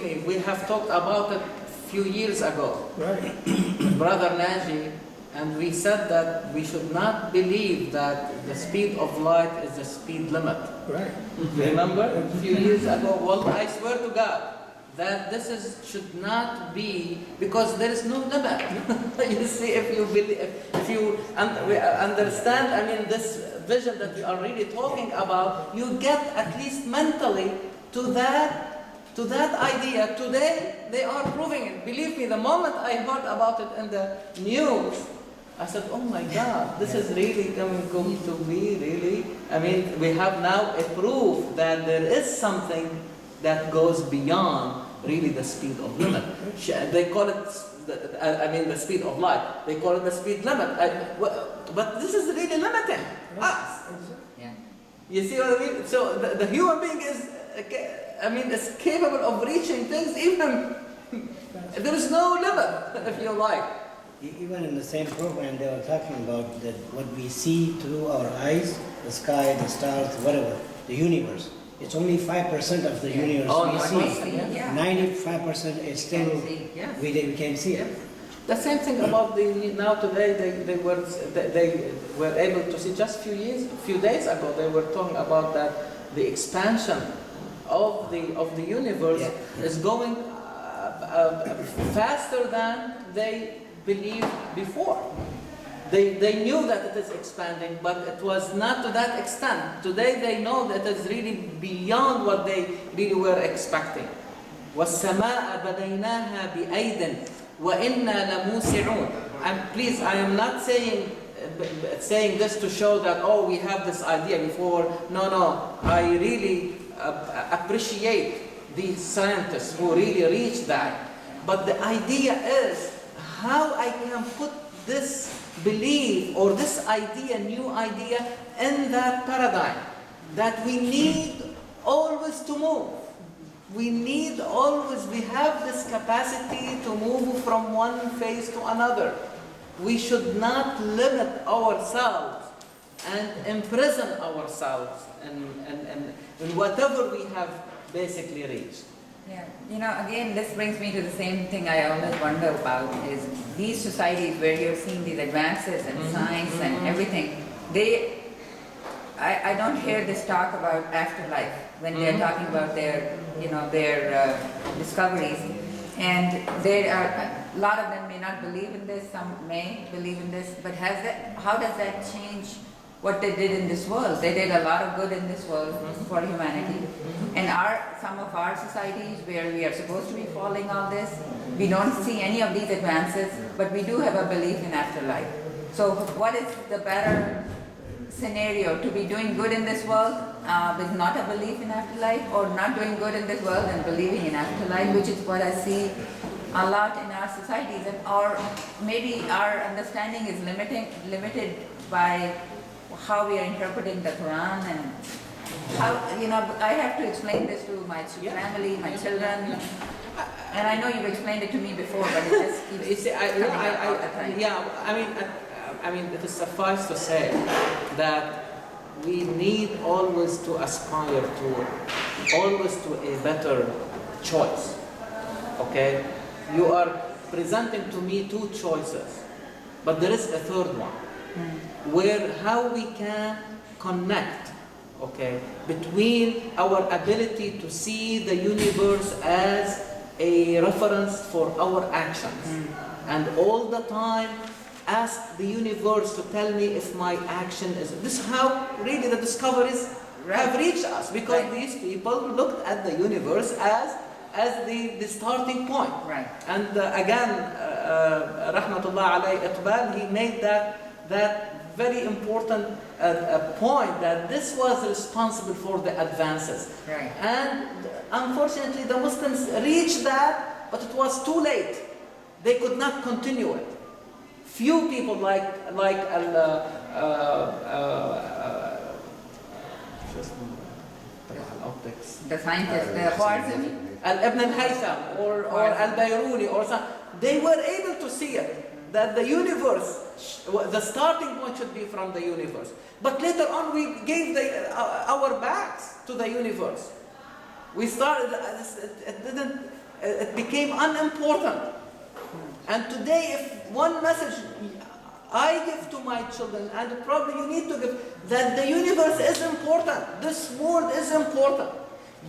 me, we have talked about it a few years ago. Right. Brother Naji, and we said that we should not believe that the speed of light is the speed limit. Right. Remember a few years ago? Well, I swear to God that should not be, because there is no limit. You see, if you understand, this vision that we are really talking about, you get at least mentally to that idea. Today they are proving it. Believe me, the moment I heard about it in the news, I said, oh my God, this is really going to be really, we have now a proof that there is something that goes beyond really the speed of limit. They call it, the speed of light. They call it the speed limit. But this is really limiting us. Yeah. You see what I mean? So the human being is capable of reaching things even, there is no limit, if you like. Even in the same program, they were talking about that what we see through our eyes, the sky, the stars, whatever, the universe. It's only 5% of the universe we see. Yeah. 95% is still Yes. we can see it. The same thing about now today they were able to see just few days ago they were talking about that the expansion of the universe is going faster than they believed before. They knew that it is expanding, but it was not to that extent. Today they know that it's really beyond what they really were expecting. وَالسَّمَاءَ بَنَيْنَاهَا بِأَيْدٍ وَإِنَّا لَمُوسِعُونَ. And please, I am not saying this to show that, we have this idea before. No. I really appreciate these scientists who really reached that. But the idea is how I can put this belief or this idea, new idea, in that paradigm that we need always to move. We have this capacity to move from one phase to another. We should not limit ourselves and imprison ourselves in whatever we have basically reached. Yeah, again, this brings me to the same thing I always wonder about, is these societies where you're seeing these advances in science and everything, I don't hear this talk about afterlife when they're talking about their discoveries. And there are, a lot of them may not believe in this, some may believe in this, but how does that change what they did in this world? They did a lot of good in this world for humanity. And some of our societies where we are supposed to be following all this, we don't see any of these advances, but we do have a belief in afterlife. So what is the better scenario? To be doing good in this world with not a belief in afterlife, or not doing good in this world and believing in afterlife, which is what I see a lot in our societies, and or maybe our understanding is limited by how we are interpreting the Quran and how, I have to explain this to my family, my children, and I know you've explained it to me before, but it just keeps You see, coming up all the time. I mean, it is suffice to say that we need always to aspire to a better choice. Okay, you are presenting to me two choices, but there is a third one, where how we can connect, okay, between our ability to see the universe as a reference for our actions, and all the time ask the universe to tell me if my action is. This is how really the discoveries have reached us, because these people looked at the universe as the starting point. Right. And again, Rahmatullah alayhi Iqbal, he made that very important point, that this was responsible for the advances. Right. And unfortunately, the Muslims reached that, but it was too late. They could not continue it. Few people like The scientists, the Khwarizmi, Ibn al-Haytham or al-Bayruni or some, they were able to see it, that the universe, the starting point should be from the universe. But later on we gave our backs to the universe. We started, it became unimportant. And today, if one message I give to my children, and probably you need to give, that the universe is important, this world is important,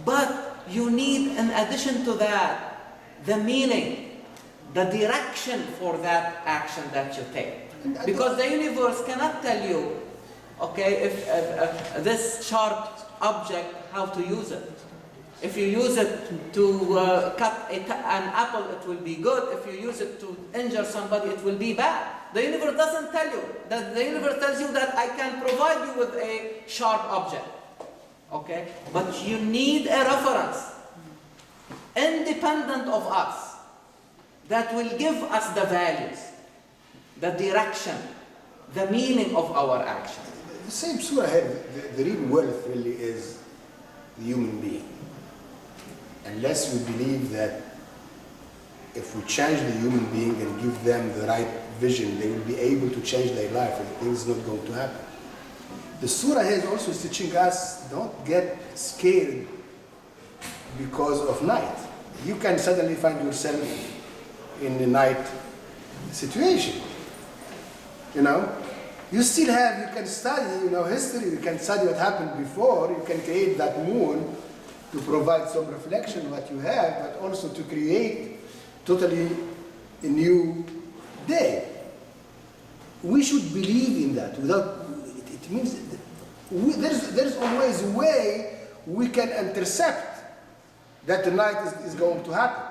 but you need, in addition to that, the meaning, the direction for that action that you take. Because the universe cannot tell you, okay, if this sharp object, how to use it. If you use it to cut an apple, it will be good. If you use it to injure somebody, it will be bad. The universe doesn't tell you that. The universe tells you that I can provide you with a sharp object. Okay? But you need a reference, independent of us, that will give us the values, the direction, the meaning of our action. The same surah here, the real wealth really is the human being. Unless we believe that if we change the human being and give them the right vision, they will be able to change their life, and things not going to happen. The surah here is also teaching us, don't get scared because of night. You can suddenly find yourself in the night situation. You still have, you can study, history, you can study what happened before, you can create that moon to provide some reflection on what you have, but also to create totally a new day. We should believe in that. It means there's always a way we can intercept that the night is going to happen.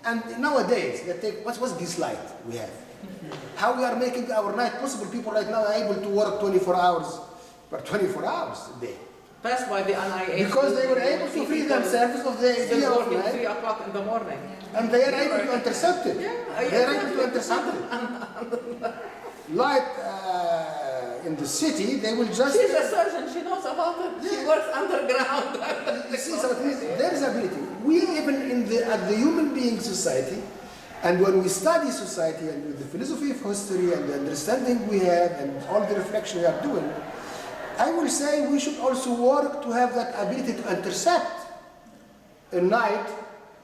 And nowadays, what's this light we have? How we are making our night possible? People right now are able to work 24 hours a day. Passed by the NIH. Because they were able to free themselves of the idea of working night. 3 o'clock in the morning. And they are able to intercept it. They are able to intercept it. Like in the city, they will just... She's a surgeon, she knows about it. She works underground. You see, so there is ability. We even at the human being society, and when we study society and with the philosophy of history and the understanding we have and all the reflection we are doing, I will say we should also work to have that ability to intercept a night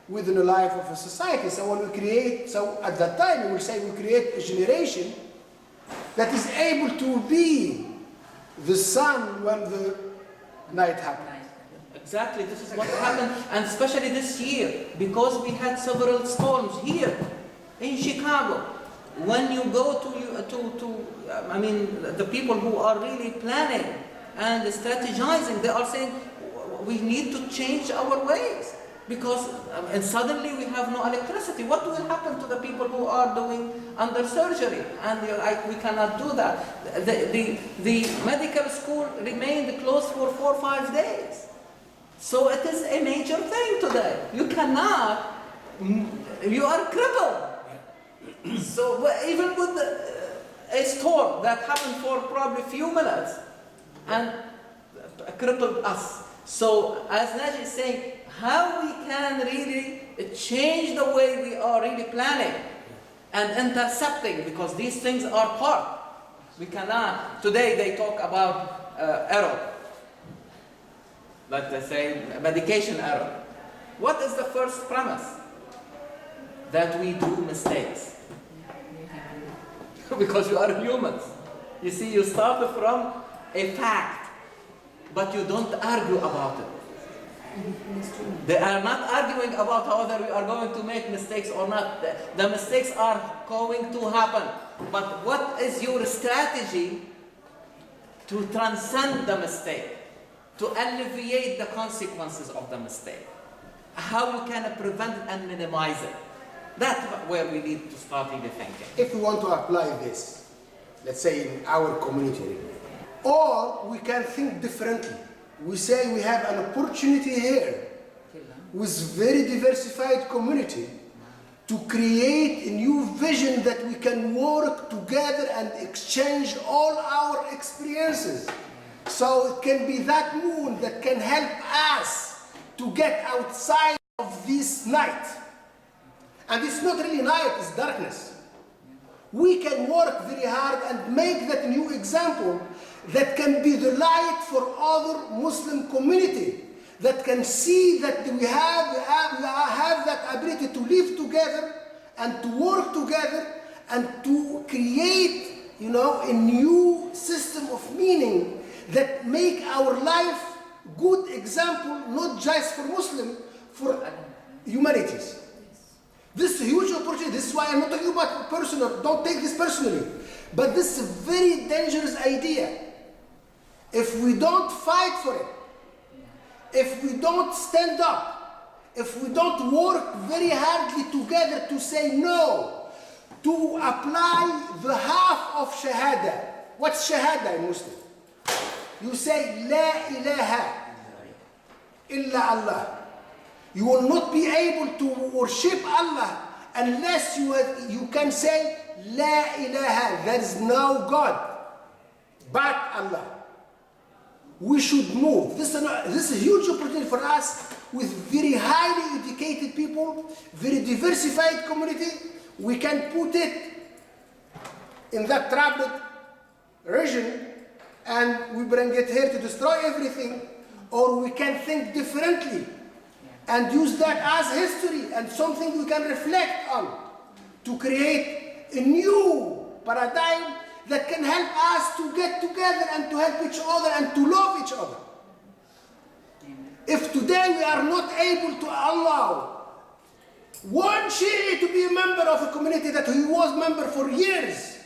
within the life of a society. So when we create, at that time we will say we create a generation that is able to be the sun when the night happens. Exactly, this is what happened, and especially this year, because we had several storms here in Chicago. When you go the people who are really planning and strategizing, they are saying we need to change our ways, because and suddenly we have no electricity. What will happen to the people who are doing under surgery? And we cannot do that. The medical school remained closed for 4 or 5 days. So it is a major thing today. You cannot you are crippled. So even with a storm that happened for probably a few minutes and crippled us. So as Naji is saying, how we can really change the way we are really planning and intercepting, because these things are part. We cannot, today they talk about error. Let's say medication error. What is the first premise? That we do mistakes. Because you are humans. You see, you start from a fact, but you don't argue about it. They are not arguing about whether we are going to make mistakes or not. The mistakes are going to happen. But what is your strategy to transcend the mistake? To alleviate the consequences of the mistake? How you can prevent it and minimize it? That's where we need to start really thinking. If we want to apply this, let's say in our community, or we can think differently. We say we have an opportunity here with very diversified community to create a new vision that we can work together and exchange all our experiences. So it can be that moon that can help us to get outside of this night. And it's not really night, it's darkness. We can work very hard and make that new example that can be the light for other Muslim community, that can see that we have that ability to live together and to work together and to create, a new system of meaning that make our life good example, not just for Muslim, for humanities. This is a huge opportunity. This is why I'm not talking about personal. Don't take this personally. But this is a very dangerous idea. If we don't fight for it, if we don't stand up, if we don't work very hardly together to say no, to apply the half of Shahada. What's Shahada in Muslim? You say, La ilaha illa Allah. You will not be able to worship Allah unless you can say, La ilaha, there is no God but Allah. We should move. This is a huge opportunity for us with very highly educated people, very diversified community. We can put it in that troubled region and we bring it here to destroy everything, or we can think differently and use that as history and something we can reflect on to create a new paradigm that can help us to get together and to help each other and to love each other. If today we are not able to allow one Shi'i to be a member of a community that he was member for years,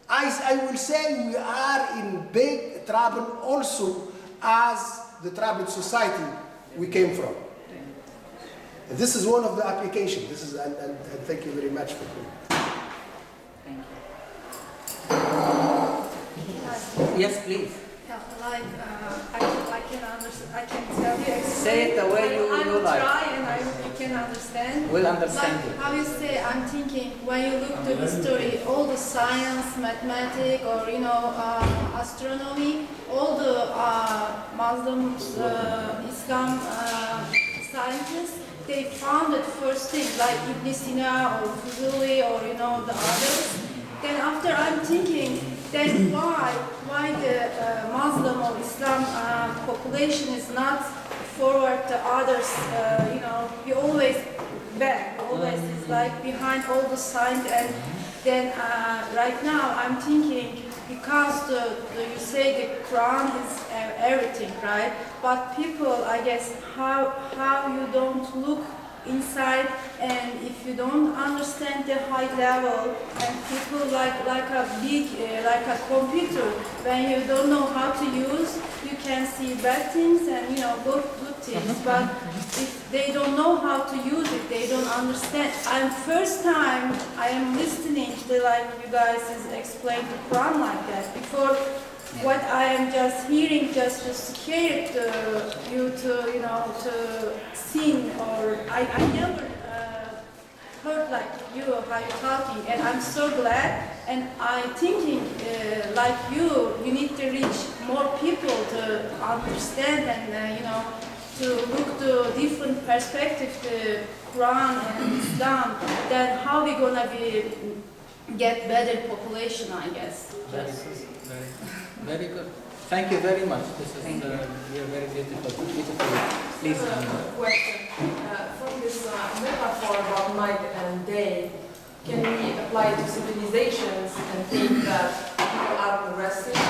I will say we are in big trouble also as the troubled society we came from. This is one of the applications. This is, and thank you very much for it. Yes, please. Yeah, like I can understand. I can tell you. Say it the way you I will like. try, and you can understand. We'll understand like you. how you say. I'm thinking when you look to history, all the science, mathematics, or astronomy, all the Muslims, Islam scientists, they founded first things like Ibn Sina or Fuzuli or the others. Then after I'm thinking, then why the Muslim or Islam population is not forward to others? We always back, always is like behind all the signs. And then right now I'm thinking because you say the Quran is everything, right? But people, I guess, how you don't look inside, and if you don't understand the high level, and people like a big like a computer, when you don't know how to use, you can see bad things and good things. But if they don't know how to use it, they don't understand. I'm first time I am listening to like you guys is explain the Quran like that. Before, what I am just hearing just to scare you to to sin, or I never heard like you, how you're talking, and I'm so glad. And I thinking like you need to reach more people to understand and to look to different perspectives to Quran and Islam. Then how we gonna get better population, I guess. Very good. Very good. Thank you very much. This is you're very beautiful. Please. Question. From this metaphor about night and day, can we apply it to civilizations and think that people are resting?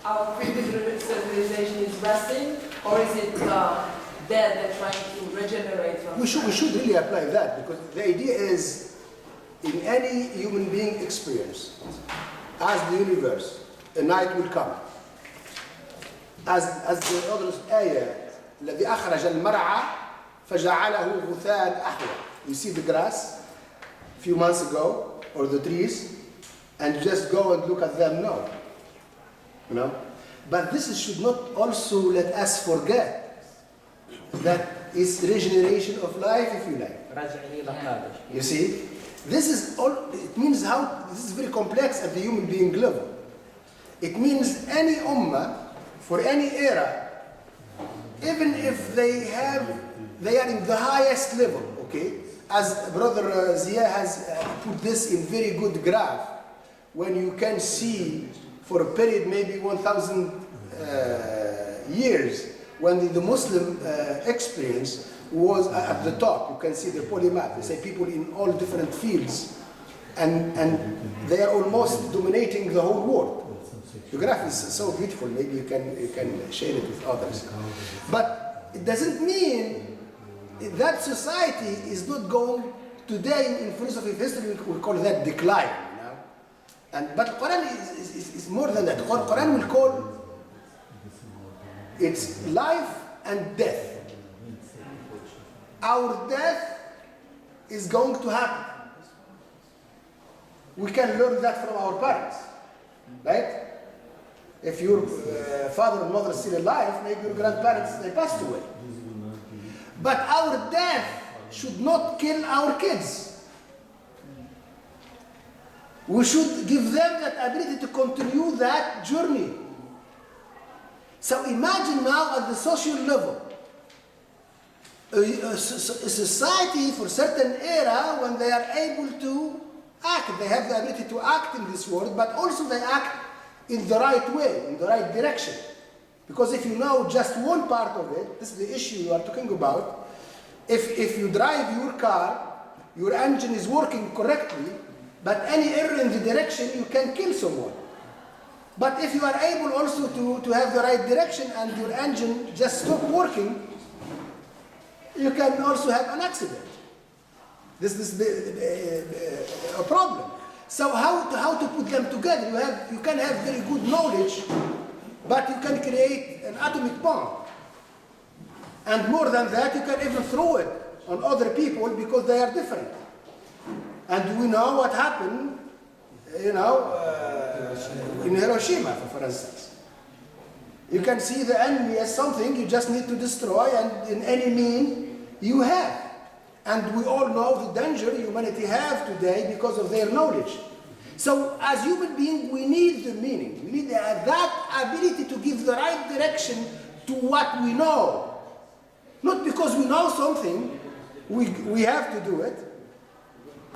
Our primitive civilization is resting, or is it dead and trying to regenerate from? We should really apply that, because the idea is, in any human being experience, as the universe, a night will come. As the other ayah, الذي أخرج المرعى فجعله غثاء أحوى. You see the grass a few months ago, or the trees, and you just go and look at them now. But this should not also let us forget that it's regeneration of life, if you like. You see, this is all. It means this is very complex at the human being level. It means any ummah for any era, even if they are in the highest level. Okay, as Brother Zia has put this in very good graph, when you can see for a period maybe 1,000 years, when the Muslim experience was at the top. You can see the polymath. They say people in all different fields, and they are almost dominating the whole world. The graph is so beautiful. Maybe you can share it with others. But it doesn't mean that society is not going today in philosophy of history. We call that decline. But Quran is more than that. Quran will call it's life and death. Our death is going to happen. We can learn that from our parents, right? If your father and mother are still alive, maybe your grandparents, they passed away. But our death should not kill our kids. We should give them that ability to continue that journey. So imagine now at the social level, a society for certain era when they are able to act. They have the ability to act in this world, but also they act in the right way, in the right direction. Because if you know just one part of it, this is the issue you are talking about. If you drive your car, your engine is working correctly, but any error in the direction, you can kill someone. But if you are able also to have the right direction and your engine just stop working, you can also have an accident. This is a problem. So how to put them together? You can have very good knowledge, but you can create an atomic bomb. And more than that, you can even throw it on other people because they are different. And we know what happened, in Hiroshima, for instance. You can see the enemy as something you just need to destroy, and in any mean you have. And we all know the danger humanity have today because of their knowledge. So as human beings, we need the meaning. We need that ability to give the right direction to what we know. Not because we know something, we have to do it.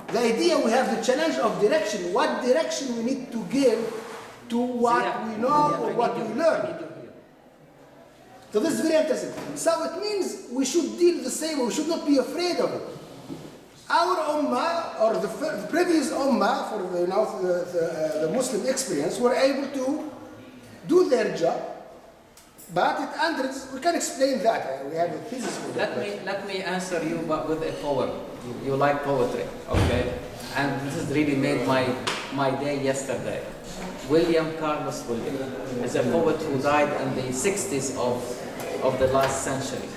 The idea, we have the challenge of direction. What direction we need to give to what we know or what we learn. So this is very interesting. So it means we should deal the same way. We should not be afraid of it. Our ummah, or the previous ummah, for the Muslim experience, were able to do their job. But it ended. We can explain that. We have a thesis for that. Let me answer you with a poem. You like poetry, okay? And this has really made my day yesterday. William Carlos Williams is a poet who died in the 60s of the last century.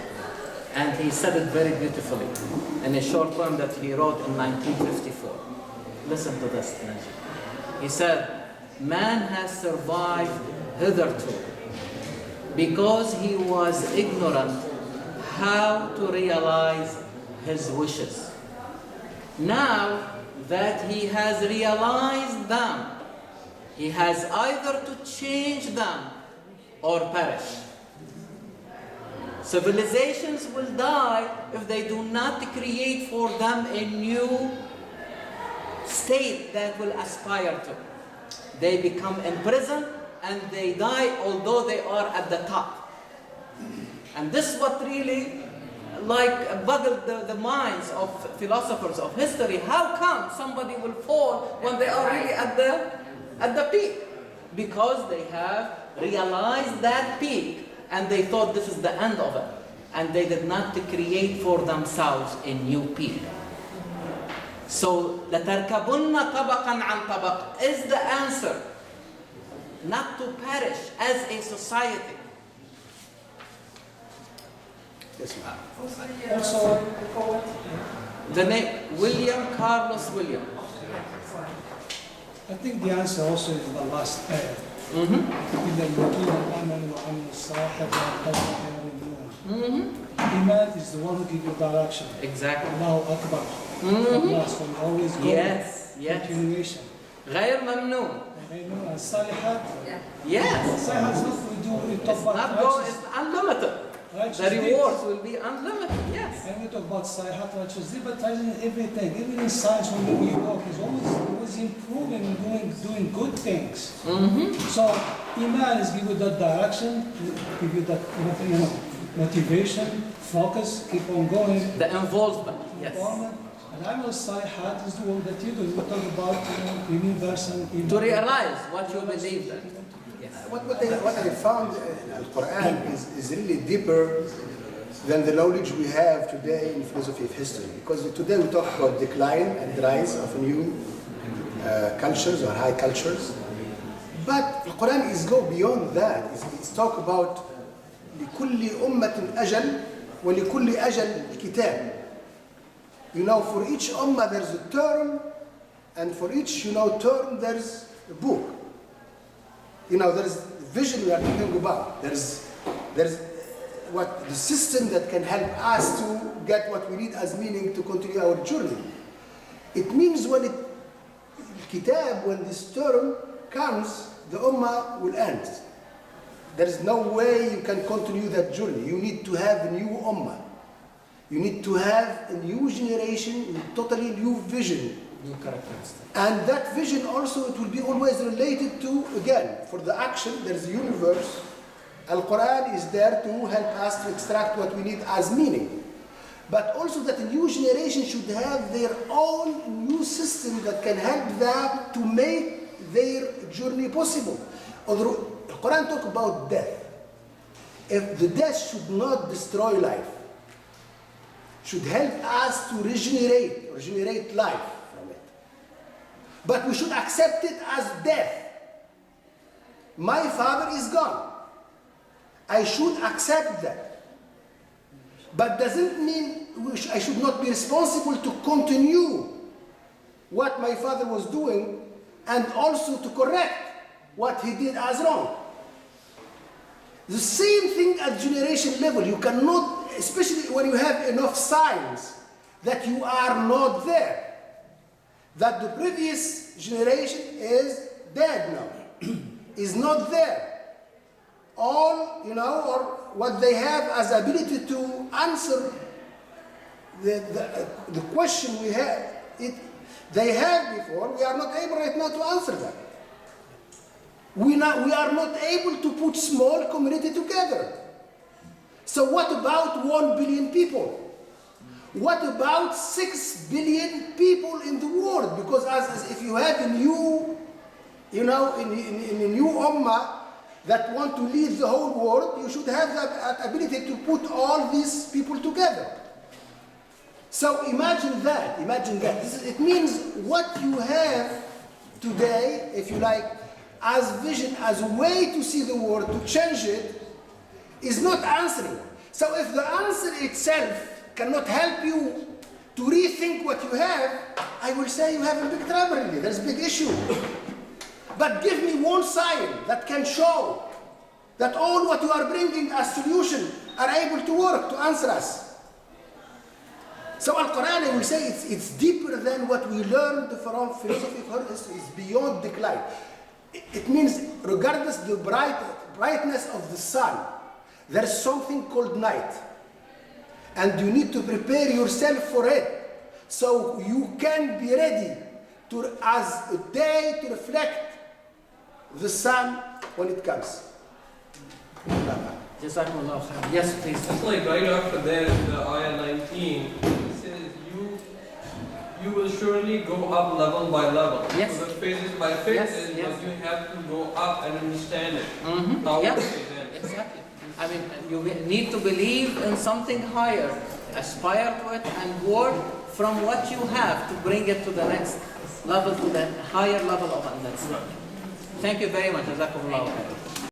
And he said it very beautifully in a short poem that he wrote in 1954. Listen to this, Najib. He said, "Man has survived hitherto because he was ignorant how to realize his wishes. Now that he has realized them, he has either to change them or perish. Civilizations will die if they do not create for them a new state that will aspire to. They become imprisoned and they die although they are at the top. And this is what really boggled the minds of philosophers of history. How come somebody will fall when they are really at the peak? Because they have realized that peak and they thought this is the end of it. And they did not create for themselves a new peak. So, لَتَرْكَبُنَّ طَبَقًا عَنْ طَبَقٍ is the answer. Not to perish as a society. Yes, ma'am. Also, the poet. The name, William Carlos William. I think the answer also is the last ayah. إِذَا الَّذِينَ آمَنُوا وَعَمِلُوا الصَّالِحَاتِ Iman is the one who gives you direction. Exactly. Allahu Akbar. Allah, so we always go. Yes, yes. Continuation. غير ممنوع. Salihat. Yes. Salihat is what we do. We talk It's about not go, it's unlimited. The rewards will be unlimited. Yes. And we talk about Salihat, righteous deed, but in everything, even in science, when we work, is always improving and doing good things. So Iman is give you that direction, give you that motivation, focus, keep on going. The involvement. Yes. And Amal Salihat is the one that you do. We talk about universe and Iman. To realize what you believe in. Yes. What I found in the Quran is really deeper than the knowledge we have today in philosophy of history. Because today we talk about decline and rise of new cultures or high cultures. But the Quran is go beyond that. It's talk about لكل أمة أجل ولكل أجل كتاب. For each ummah there's a term, and for each term there's a book. There's vision we are talking about. There's what the system that can help us to get what we need as meaning to continue our journey. It means when this term comes, the ummah will end. There is no way you can continue that journey. You need to have a new ummah. You need to have a new generation with totally new vision. New characteristics. And that vision also, it will be always related to, again, for the action, there's a universe. Al-Quran is there to help us to extract what we need as meaning. But also that a new generation should have their own new system that can help them to make their journey possible. Although the Quran talks about death. If the death should not destroy life, should help us to regenerate life from it. But we should accept it as death. My father is gone. I should accept that. But doesn't mean I should not be responsible to continue what my father was doing and also to correct what he did as wrong. The same thing at generation level. You cannot, especially when you have enough signs that you are not there, that the previous generation is dead now, is not there. All, or what they have as ability to answer the question we have, they had before, we are not able right now to answer that. We are not able to put small community together. So what about 1 billion people? What about 6 billion people in the world? Because as if you have a new, in a new ummah that want to lead the whole world, you should have that ability to put all these people together. So imagine that. It means what you have today, if you like, as vision, as a way to see the world, to change it, is not answering. So if the answer itself cannot help you to rethink what you have, I will say you have a big trouble really. There's a big issue. But give me one sign that can show that all what you are bringing as solution are able to work to answer us. So Al-Quran, I will say, it's deeper than what we learned from philosophy. It's beyond decline. It means regardless the brightness of the sun, there's something called night. And you need to prepare yourself for it. So you can be ready as a day to reflect the sun when it comes. Jazakumullah khair. Yes, please. It's like right after that in the ayah 19, it says you will surely go up level by level. Yes. So the phases by phases, Yes, yes. but you have to go up and understand it. Mm-hmm. How Yeah, to say that. exactly. I mean, you need to believe in something higher, aspire to it, and work from what you have to bring it to the next level, to the higher level of understanding. Thank you very much. Jazakumullah khair.